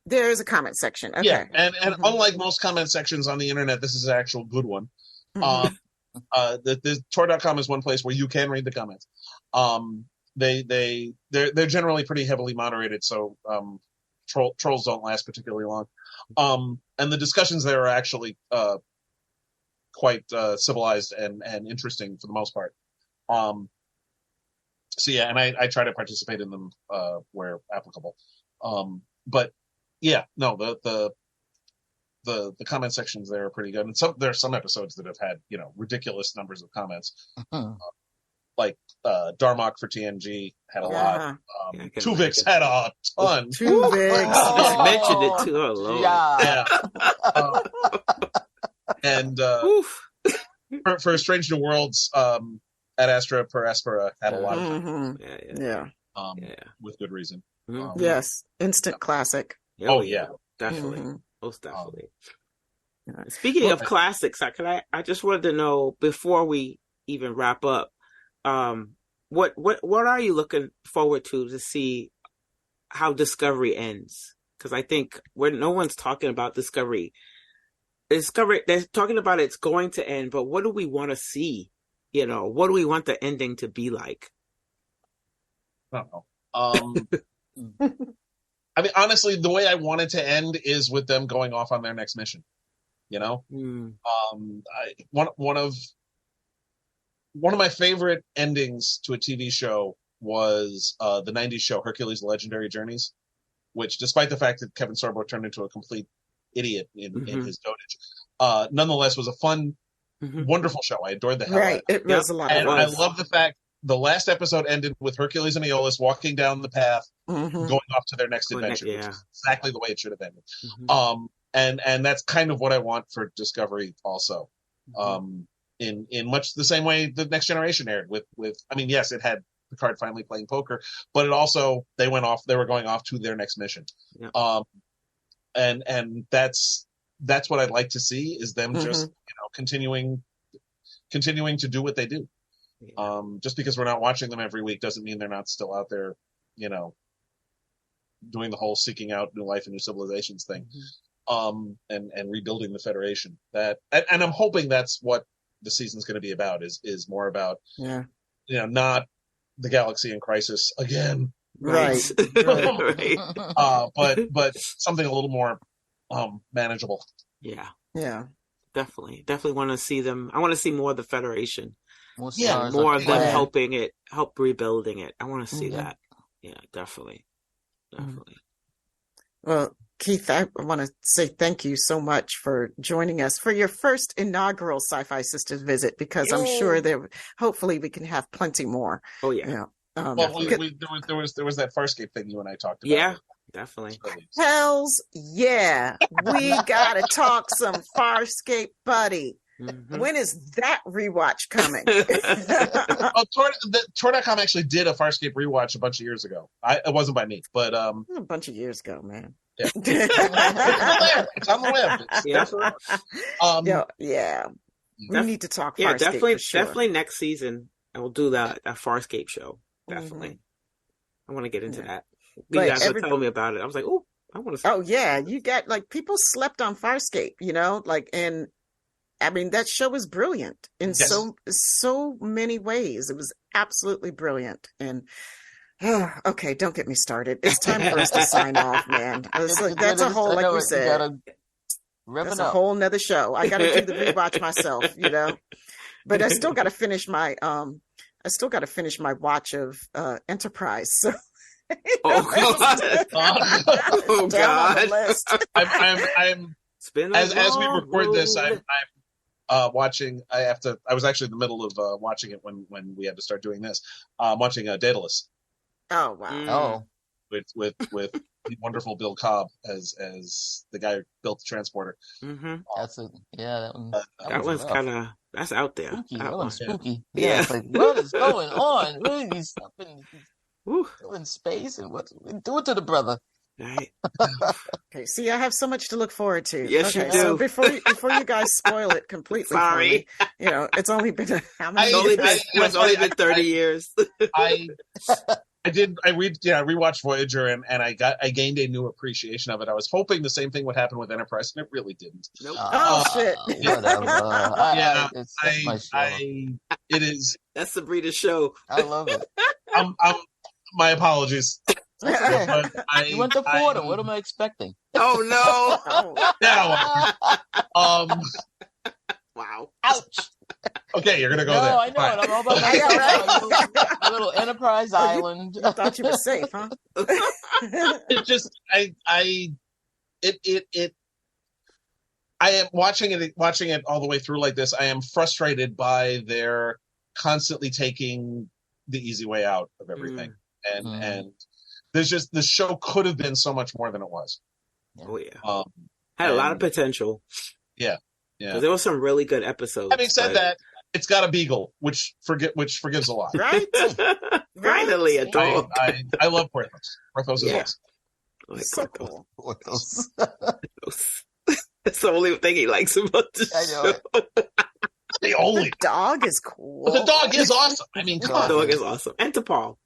Speaker 2: There is a comment section. Okay.
Speaker 1: Yeah, and unlike most comment sections on the internet, this is an actual good one. The Tor.com is one place where you can read the comments. They're generally pretty heavily moderated, so trolls don't last particularly long. And the discussions there are actually quite civilized and interesting for the most part. So yeah, and I try to participate in them where applicable. But yeah, no, the comment sections there are pretty good, and there are some episodes that have had ridiculous numbers of comments. Like Darmok for TNG had a lot. Tuvix had a ton.
Speaker 2: Tuvix
Speaker 3: just mentioned it too. Oh, Lord.
Speaker 1: Yeah. And for Strange New Worlds, Ad Astra per Aspera had a lot of time.
Speaker 2: Yeah.
Speaker 1: With good reason.
Speaker 2: Yes, instant classic.
Speaker 1: Oh yeah,
Speaker 3: definitely, most definitely. Speaking of classics, I just wanted to know before we even wrap up, what are you looking forward to see how Discovery ends? Because I think no one's talking about Discovery. They're talking about it's going to end, but what do we want to see? What do we want the ending to be like?
Speaker 1: I don't know. I mean, honestly, the way I want it to end is with them going off on their next mission. One of my favorite endings to a TV show was the 90s show Hercules: Legendary Journeys, which, despite the fact that Kevin Sorbo turned into a complete idiot in his dotage, nonetheless was a fun, wonderful show. I adored the hell out of it.
Speaker 2: It was a lot of fun.
Speaker 1: And I love the fact the last episode ended with Hercules and Aeolus walking down the path, going off to their next adventure, which is exactly the way it should have ended. And that's kind of what I want for Discovery also. In much the same way the Next Generation aired with I mean, yes, it had Picard finally playing poker, but it also they were going off to their next mission. And that's that's what I'd like to see, is them just continuing to do what they do. Yeah. Just because we're not watching them every week doesn't mean they're not still out there, doing the whole seeking out new life and new civilizations thing, and rebuilding the Federation. And I'm hoping that's what the season's going to be about. Is more about not the galaxy in crisis again,
Speaker 2: right?
Speaker 1: But something a little more manageable.
Speaker 3: Yeah. Definitely want to see them. I want to see more of the Federation.
Speaker 4: More
Speaker 3: of them help rebuilding it. I want to see that. Yeah, definitely.
Speaker 2: Well, Keith, I want to say thank you so much for joining us for your first inaugural SyFy Sistas visit, because I'm sure hopefully we can have plenty more.
Speaker 3: Oh yeah.
Speaker 1: Well, there was that Farscape thing you and I talked about.
Speaker 3: Yeah, definitely.
Speaker 2: Hells yeah. We got to talk some Farscape, buddy. When is that rewatch coming?
Speaker 1: Tor.com actually did a Farscape rewatch a bunch of years ago. It wasn't by me, but
Speaker 2: a bunch of years ago, man.
Speaker 1: Yeah. It's on the web.
Speaker 2: We need to talk Farscape.
Speaker 3: Definitely next season, and we'll do that Farscape show. Definitely. I want to get into that. You guys were telling me about it. I was like, oh, I want to.
Speaker 2: Oh yeah, you got people slept on Farscape, and I mean, that show was brilliant in so many ways. It was absolutely brilliant. And okay, don't get me started. It's time for us to sign off, man. That's a whole, like you said, that's a whole nother show. I got to do the rewatch myself, But I still got to finish my watch of Enterprise. So.
Speaker 3: God!
Speaker 2: Oh God!
Speaker 1: I'm as we record this, I'm watching. I was actually in the middle of watching it when we had to start doing this. Watching Daedalus.
Speaker 2: Oh wow!
Speaker 1: With the wonderful Bill Cobb as the guy who built the transporter.
Speaker 3: That one's kind of that's out there.
Speaker 4: Spooky. That one's spooky.
Speaker 3: Yeah.
Speaker 4: It's like, what is going on? What is happening? In space, and what do it to the brother?
Speaker 3: Right.
Speaker 2: Okay. See, I have so much to look forward to.
Speaker 3: Yes, you do.
Speaker 2: So before you guys spoil it completely,
Speaker 3: sorry.
Speaker 2: For me, it's only been how many?
Speaker 3: It's only been 30 years.
Speaker 1: I rewatched Voyager and I gained a new appreciation of it. I was hoping the same thing would happen with Enterprise, and it really didn't.
Speaker 3: Nope.
Speaker 2: Shit.
Speaker 1: Whatever. It is.
Speaker 3: That's Sabrina's show.
Speaker 4: I love it.
Speaker 1: My apologies.
Speaker 4: Okay. You went to Florida. What am I expecting?
Speaker 3: Oh no!
Speaker 1: Wow.
Speaker 4: Ouch.
Speaker 1: Okay, you're gonna go there.
Speaker 4: No, I know it. I'm all about my a little Enterprise Island.
Speaker 2: You thought you were safe, huh?
Speaker 1: It just, I am watching it all the way through like this. I am frustrated by their constantly taking the easy way out of everything, and there's just, the show could have been so much more than it was.
Speaker 3: Oh yeah, had a lot of potential.
Speaker 1: Yeah.
Speaker 3: Because there were some really good episodes.
Speaker 1: Having said that, it's got a beagle, which forgives a lot.
Speaker 2: Right?
Speaker 3: Finally, a dog.
Speaker 1: I love Porthos. Porthos is awesome.
Speaker 2: So cool.
Speaker 3: Porthos. That's the only thing he likes about the show.
Speaker 1: The only
Speaker 2: dog is cool.
Speaker 1: But the dog is awesome. I mean,
Speaker 3: the dog is awesome. And T'Pol.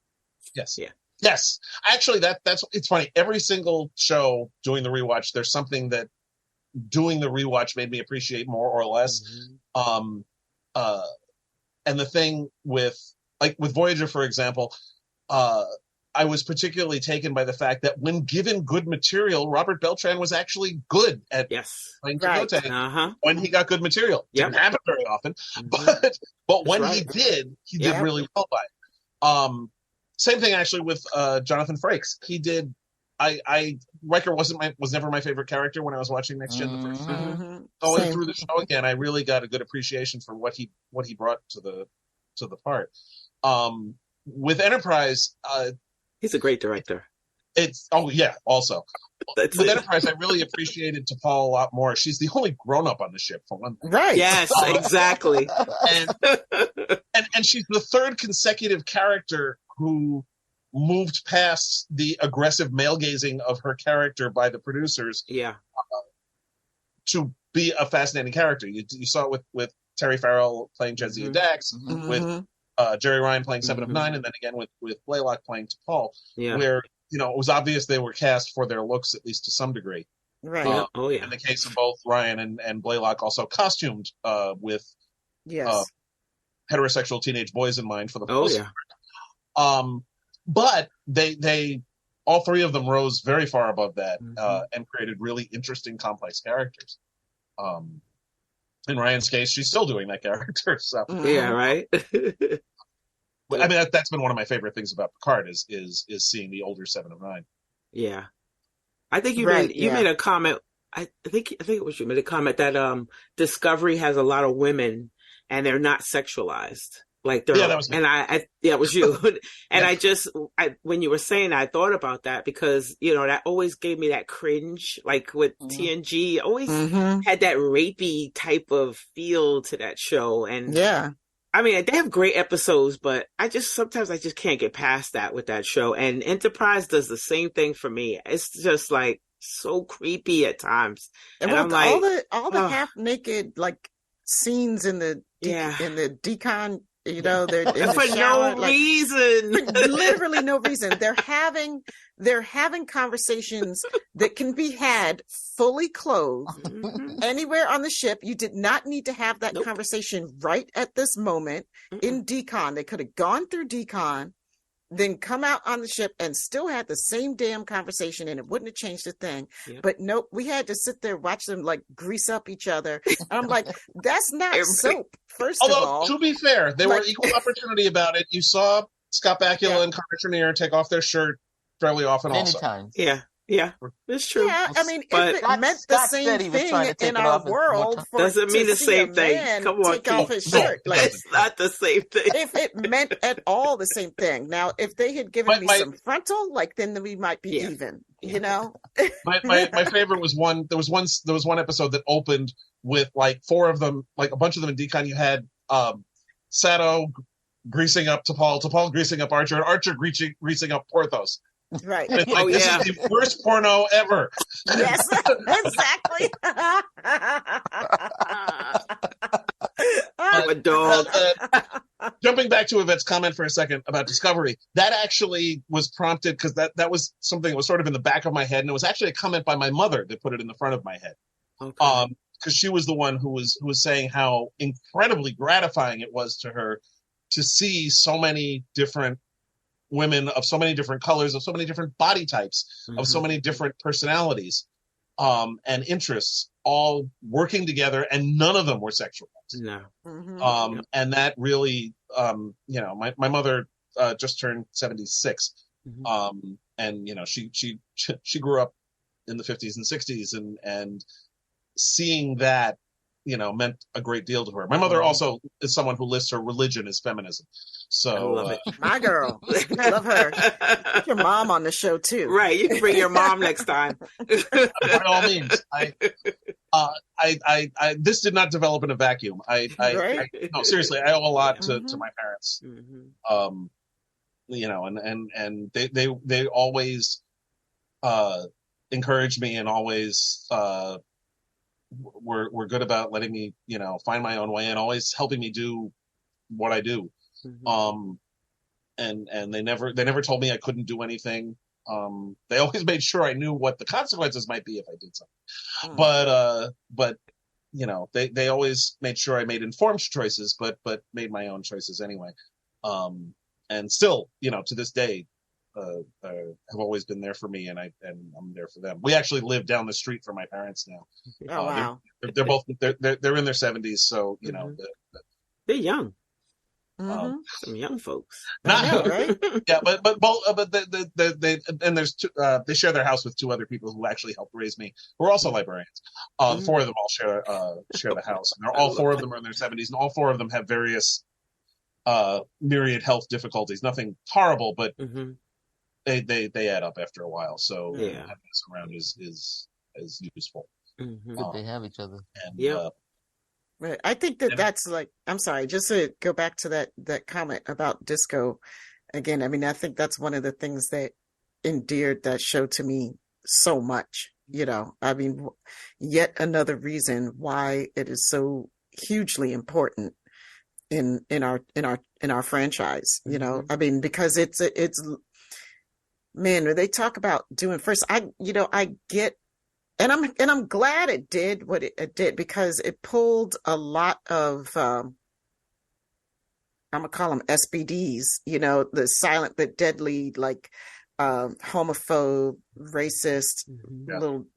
Speaker 1: Yes.
Speaker 3: Yeah.
Speaker 1: Yes. Actually, that's it's funny. Every single show doing the rewatch, there's something that doing the rewatch made me appreciate more or less. And the thing with Voyager, for example, I was particularly taken by the fact that when given good material, Robert Beltran was actually good at playing Chakotay when he got good material. Didn't happen very often, but when he did really well by it. Same thing actually with Jonathan Frakes. He did. Riker was never my favorite character when I was watching Next Gen the first time. Going through the show again, I really got a good appreciation for what he brought to the part. With Enterprise,
Speaker 3: he's a great director.
Speaker 1: Also. With Enterprise, I really appreciated T'Pol a lot more. She's the only grown-up on the ship, for one thing.
Speaker 2: Right.
Speaker 3: Yes, exactly.
Speaker 1: And she's the third consecutive character who moved past the aggressive male gazing of her character by the producers to be a fascinating character. You saw it with Terry Farrell playing Jadzia Dax, with Jerry Ryan playing Seven of Nine, and then again with Blaylock playing T'Pol, where it was obvious they were cast for their looks, at least to some degree.
Speaker 2: Right.
Speaker 1: In the case of both Ryan and Blaylock, also costumed with heterosexual teenage boys in mind for the most part. But they all three of them rose very far above that and created really interesting, complex characters. In Ryan's case, she's still doing that character. So
Speaker 3: yeah, right.
Speaker 1: I mean, that's been one of my favorite things about Picard is seeing the older Seven of Nine.
Speaker 3: Yeah, I think you made a comment. I think it was you made a comment that Discovery has a lot of women and they're not sexualized. Like they're,
Speaker 1: that was me.
Speaker 3: And it was you. And when you were saying that, I thought about that because, that always gave me that cringe, like with TNG, always had that rapey type of feel to that show. And I mean, they have great episodes, but sometimes I just can't get past that with that show. And Enterprise does the same thing for me. It's just like so creepy at times.
Speaker 2: And I'm like, all the half naked like scenes in the decon. They're in
Speaker 3: for
Speaker 2: shower,
Speaker 3: no reason.
Speaker 2: Literally no reason. They're having conversations that can be had fully clothed anywhere on the ship. You did not need to have that conversation right at this moment in decon. They could have gone through decon, then come out on the ship and still had the same damn conversation, and it wouldn't have changed a thing. Yep. But nope, we had to sit there, watch them like grease up each other. And I'm like, that's not soap, first of all.
Speaker 1: To be fair, they were equal opportunity about it. You saw Scott Bakula and Connor Trinneer take off their shirt fairly often
Speaker 4: many
Speaker 1: also.
Speaker 4: times.
Speaker 3: Yeah, it's true.
Speaker 2: Yeah, I mean, if it meant the same thing in our world,
Speaker 3: doesn't mean the same thing. Come on,
Speaker 2: take off his shirt. Like,
Speaker 3: it's not the same thing.
Speaker 2: If it meant at all the same thing. Now, if they had given me some frontal, like then we might be even.
Speaker 1: My favorite was one. There was one episode that opened with like four of them, like a bunch of them in decon. You had Sato greasing up T'Pol greasing up Archer, and Archer greasing up Porthos.
Speaker 2: Right.
Speaker 1: This is the worst porno ever.
Speaker 2: Yes, exactly.
Speaker 3: I'm a dog.
Speaker 1: Jumping back to Yvette's comment for a second about Discovery, that actually was prompted because that was something that was sort of in the back of my head, and it was actually a comment by my mother that put it in the front of my head.
Speaker 3: Okay.
Speaker 1: Because she was the one who was saying how incredibly gratifying it was to her to see so many different women of so many different colors, of so many different body types, of so many different personalities and interests, all working together, and none of them were sexualized.
Speaker 3: No.
Speaker 1: And that really, my mother just turned 76, and she grew up in the 50s and 60s, and seeing that meant a great deal to her. My mother also is someone who lists her religion as feminism. So
Speaker 3: I love it.
Speaker 2: My girl, I love her. Get your mom on the show too.
Speaker 3: Right, you can bring your mom next time.
Speaker 1: By all means, I this did not develop in a vacuum. No, seriously, I owe a lot to my parents. And they always encouraged me and always were good about letting me, find my own way and always helping me do what I do. And they never told me I couldn't do anything. They always made sure I knew what the consequences might be if I did something. But they always made sure I made informed choices, but made my own choices anyway. And still, to this day, have always been there for me, and I'm there for them. We actually live down the street from my parents now.
Speaker 2: Oh wow!
Speaker 1: They're both they're in their 70s, so
Speaker 3: they're young. Some young folks.
Speaker 2: Not right?
Speaker 1: Yeah, but they and there's two, they share their house with two other people who actually helped raise me, who are also librarians. The four of them all share the house, and all four of them are in their 70s, and all four of them have various myriad health difficulties. Nothing horrible, but they add up after a while. So having this around is useful.
Speaker 4: They have each other.
Speaker 1: And,
Speaker 2: right. I think that's like, I'm sorry, just to go back to that comment about disco again. I mean, I think that's one of the things that endeared that show to me so much, I mean, yet another reason why it is so hugely important in our franchise, I mean, because it's man, when they talk about doing first, I get, and I'm glad it did what it did, because it pulled a lot of, I'm gonna call them SBDs, the silent but deadly, like, homophobe, racist, little,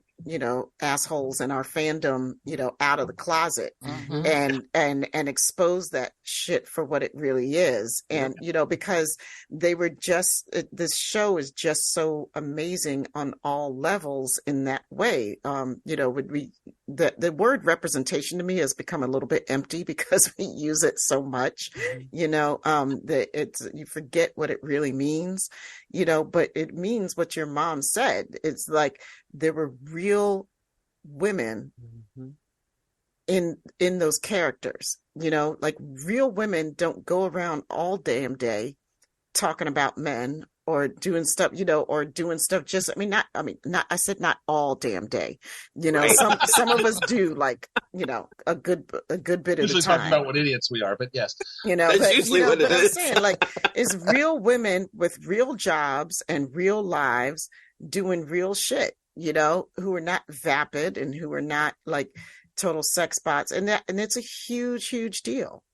Speaker 2: assholes in our fandom, out of the closet, and expose that shit for what it really is. And, because they were this show is just so amazing on all levels in that way. The word representation to me has become a little bit empty because we use it so much, you forget what it really means, but it means what your mom said. It's like, there were real women in those characters, like real women don't go around all damn day talking about men or doing stuff, just, I said not all damn day, some of us do, like, a good bit of
Speaker 1: usually
Speaker 2: the time.
Speaker 1: Talking about what idiots we are, but yes.
Speaker 3: That's usually what it is.
Speaker 2: I'm saying, like, it's real women with real jobs and real lives doing real shit, who are not vapid and who are not like total sex bots, and it's a huge deal.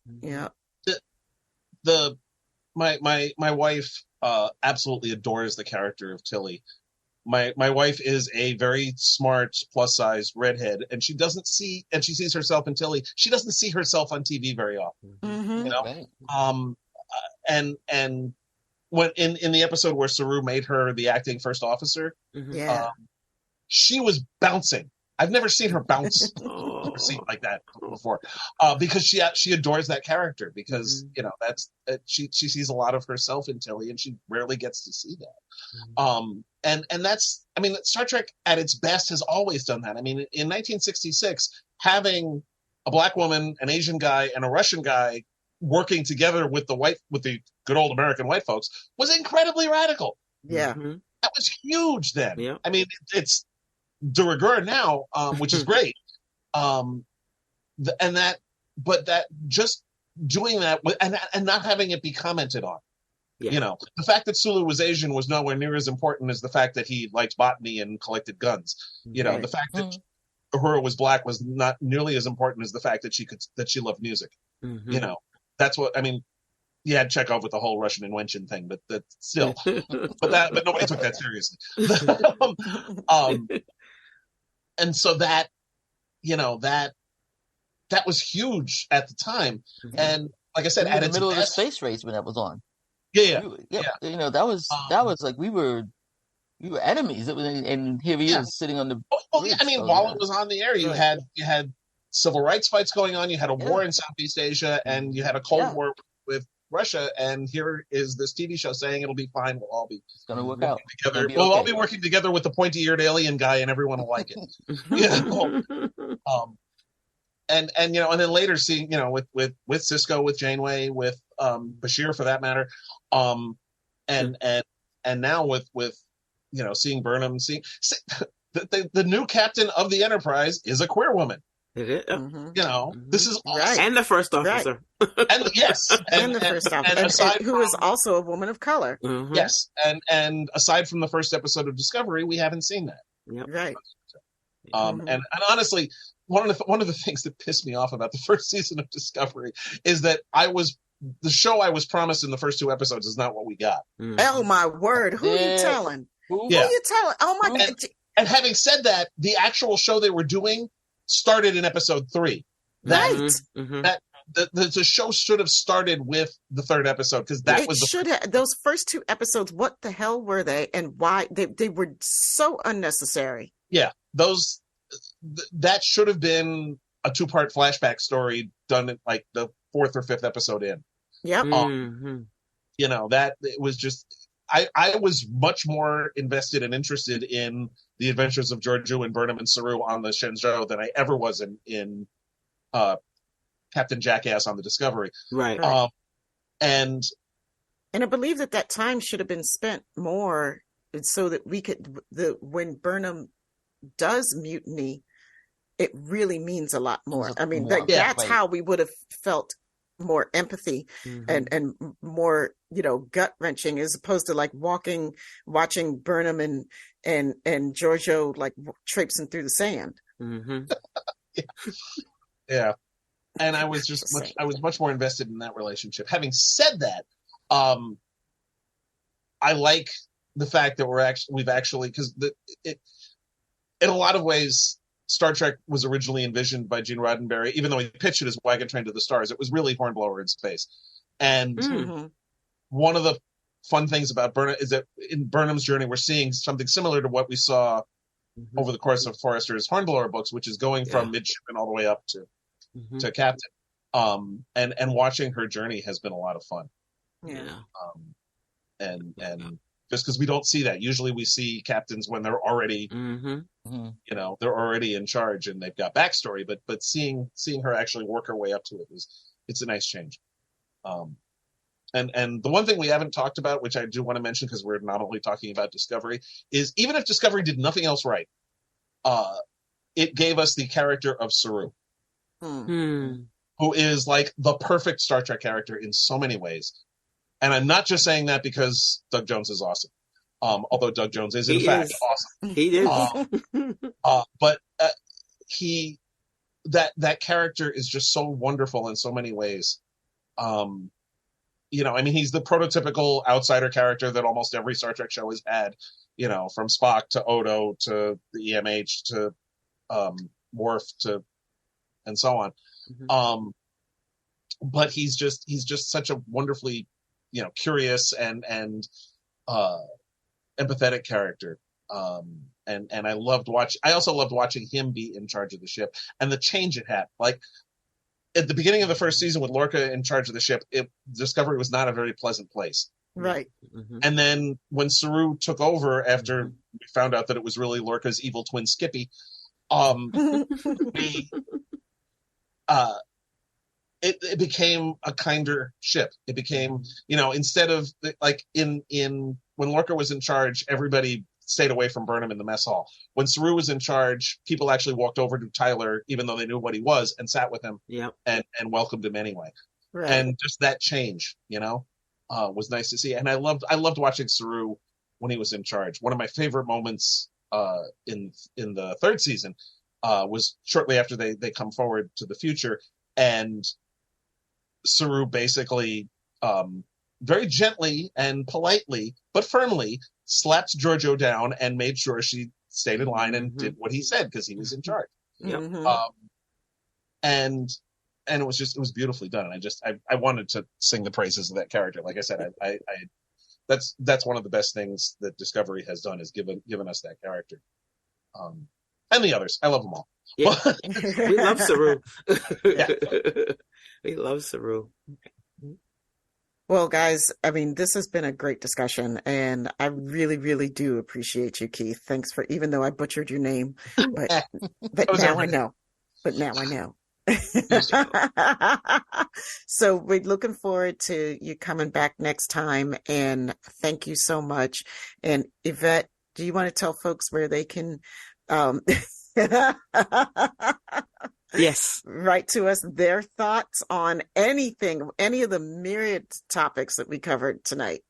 Speaker 1: My wife absolutely adores the character of Tilly. My wife is a very smart plus size redhead, and she sees herself in Tilly. She doesn't see herself on TV very often. And when in the episode where Saru made her the acting first officer, she was bouncing. I've never seen her bounce like that before, because she adores that character, because that's she sees a lot of herself in Tilly, and she rarely gets to see that. And that's, Star Trek at its best has always done that. In 1966, having a black woman, an Asian guy, and a Russian guy working together with the good old American white folks was incredibly radical.
Speaker 2: Yeah,
Speaker 1: that was huge then.
Speaker 3: Yeah.
Speaker 1: It's de rigueur now, which is great. That just doing that and not having it be commented on. Yeah. The fact that Sulu was Asian was nowhere near as important as the fact that he liked botany and collected guns. Right. The fact that Uhura was black was not nearly as important as the fact that she loved music. That's what you had Chekhov with the whole Russian invention thing, but that still, but nobody took that seriously. And so that was huge at the time. And like I said,
Speaker 4: in the middle of the space race when that was on.
Speaker 1: Yeah.
Speaker 4: That was like we were enemies, and here he is sitting on the.
Speaker 1: While it was on the air, you had civil rights fights going on. You had a war in Southeast Asia, and you had a Cold War with Russia. And here is this TV show saying it'll be fine. We'll all be
Speaker 4: going to work out
Speaker 1: together. We'll all be working together with the pointy-eared alien guy, and everyone will like it. And then later seeing with Cisco, with Janeway, with Bashir for that matter, and now with seeing Burnham, seeing the new captain of the Enterprise is a queer woman. This is awesome.
Speaker 3: And the first officer.
Speaker 1: And
Speaker 2: the first officer, who is also a woman of color.
Speaker 1: Yes, and aside from the first episode of Discovery, we haven't seen that.
Speaker 3: Yep.
Speaker 2: Right.
Speaker 1: And honestly, one of the things that pissed me off about the first season of Discovery is that the show I was promised in the first 2 episodes is not what we got.
Speaker 2: Oh my word! Who are you telling? Who are you telling? Oh my God!
Speaker 1: And having said that, the actual show they were doing started in episode 3. That the show should have started with the 3rd episode, because
Speaker 2: those first 2 episodes. What the hell were they, and why they were so unnecessary? Yeah,
Speaker 1: that should have been a 2-part flashback story done in like the 4th or 5th episode in.
Speaker 2: Yep.
Speaker 1: That it was just. I was much more invested and interested in the adventures of Georgiou and Burnham and Saru on the Shenzhou than I ever was in Captain Jackass on the Discovery.
Speaker 3: Right.
Speaker 1: And
Speaker 2: I believe that time should have been spent more so that we could when Burnham does mutiny, it really means a lot more. I mean,
Speaker 4: More.
Speaker 2: that's how we would have felt more empathy and more, gut wrenching, as opposed to like watching Burnham and Giorgio like traipsing through the sand.
Speaker 1: Yeah. And I was much more invested in that relationship. Having said that, I like the fact that we've actually, because in a lot of ways, Star Trek was originally envisioned by Gene Roddenberry, even though he pitched it as Wagon Train to the Stars. It was really Hornblower in space. And one of the fun things about Burnham is that in Burnham's journey, we're seeing something similar to what we saw over the course of Forrester's Hornblower books, which is going from midshipman all the way up to captain. And watching her journey has been a lot of fun.
Speaker 2: Yeah.
Speaker 1: And just because we don't see that. Usually we see captains when they're already, they're already in charge and they've got backstory, but seeing her actually work her way up to it's a nice change. And the one thing we haven't talked about, which I do want to mention because we're not only talking about Discovery, is even if Discovery did nothing else right, it gave us the character of Saru, who is like the perfect Star Trek character in so many ways. And I'm not just saying that because Doug Jones is awesome. Although Doug Jones is in fact awesome.
Speaker 3: He is.
Speaker 1: But that character is just so wonderful in so many ways. He's the prototypical outsider character that almost every Star Trek show has had, from Spock to Odo to the EMH to Worf to and so on. But he's just such a wonderfully curious and empathetic character. And I also loved watching him be in charge of the ship and the change it had. Like at the beginning of the first season with Lorca in charge of the ship, Discovery was not a very pleasant place.
Speaker 2: Right.
Speaker 1: And then when Saru took over after we found out that it was really Lorca's evil twin Skippy, it became a kinder ship. It became, instead of like in when Lorca was in charge, everybody stayed away from Burnham in the mess hall. When Saru was in charge, people actually walked over to Tyler, even though they knew what he was, and sat with him and welcomed him anyway.
Speaker 2: Right.
Speaker 1: And just that change, was nice to see. And I loved watching Saru when he was in charge. One of my favorite moments in the third season was shortly after they come forward to the future, and Saru basically very gently and politely but firmly slapped Giorgio down and made sure she stayed in line and did what he said because he was in charge. And it was beautifully done. And I wanted to sing the praises of that character. Like I said, I that's one of the best things that Discovery has done, is given us that character. And the others, I love them all.
Speaker 3: Yeah. We love Saru. We love Saru.
Speaker 2: Well, guys, I mean, this has been a great discussion, and I really, really do appreciate you, Keith. Thanks for, even though I butchered your name, but now I know. But now I know. So we're looking forward to you coming back next time, and thank you so much. And Yvette, do you want to tell folks where they can
Speaker 3: yes,
Speaker 2: write to us their thoughts on anything, any of the myriad topics that we covered tonight?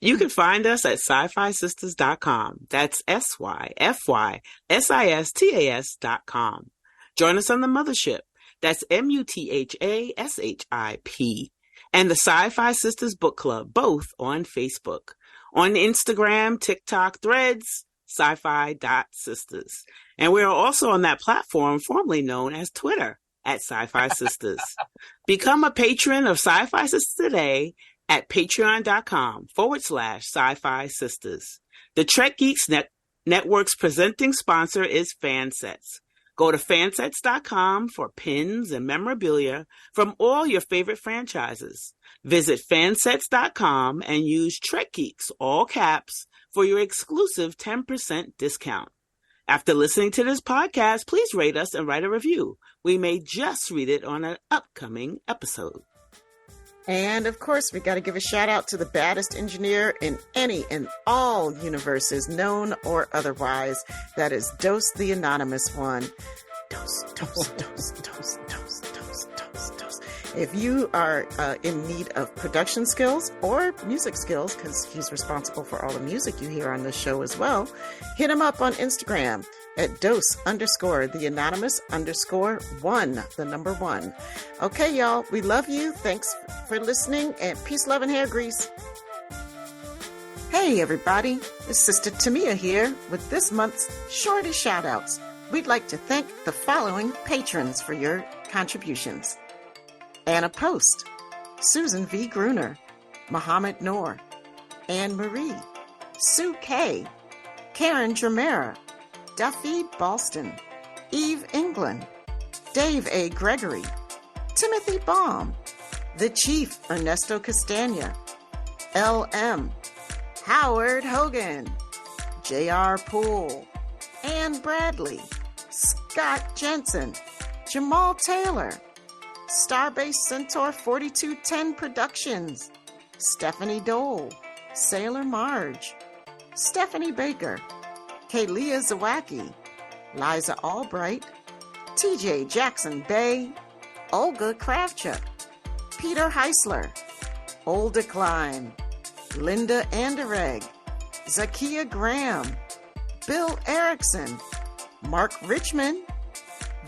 Speaker 3: You can find us at SyFySistas.com. That's SyFySistas.com. Join us on the mothership. That's MUTHASHIP. And the SyFy Sistas Book Club, both on Facebook. On Instagram, TikTok, Threads, SyFy.Sistas. And we are also on that platform formerly known as Twitter at SyFy Sistas. Become a patron of SyFy Sistas today at patreon.com/SyFy Sistas. The Trek Geeks Network's presenting sponsor is Fansets. Go to fansets.com for pins and memorabilia from all your favorite franchises. Visit fansets.com and use Trek Geeks, all caps, for your exclusive 10% discount. After listening to this podcast, please rate us and write a review. We may just read it on an upcoming episode.
Speaker 2: And of course, we got to give a shout out to the baddest engineer in any and all universes, known or otherwise. That is Dose the Anonymous One. Dose, dose, dose, dose, dose, dose, dose, dose. If you are in need of production skills or music skills, because he's responsible for all the music you hear on this show as well, hit him up on Instagram at dose_the_anonymous_1, the number 1. Okay, y'all, we love you. Thanks for listening, and peace, love, and hair grease. Hey, everybody. It's Sister Tamia here with this month's Shorty Shoutouts. We'd like to thank the following patrons for your contributions. Anna Post, Susan V. Gruner, Muhammad Noor, Anne Marie, Sue K., Karen Dramera, Duffy Boston, Eve England, Dave A. Gregory, Timothy Baum, The Chief Ernesto Castagna, L.M., Howard Hogan, J.R. Poole, Ann Bradley, Scott Jensen, Jamal Taylor, Starbase Centaur 4210 Productions, Stephanie Dole, Sailor Marge, Stephanie Baker, Kaylia Zawacki, Liza Albright, TJ Jackson Bay, Olga Kravchuk, Peter Heisler, Olda Klein, Linda Anderegg, Zakia Graham, Bill Erickson, Mark Richmond,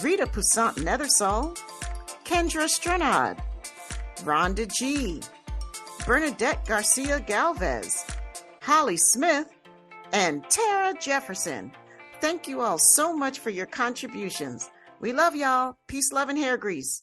Speaker 2: Rita Poussant Nethersall, Kendra Strenad, Rhonda G., Bernadette Garcia Galvez, Holly Smith, and Tara Jefferson. Thank you all so much for your contributions. We love y'all. Peace, love, and hair grease.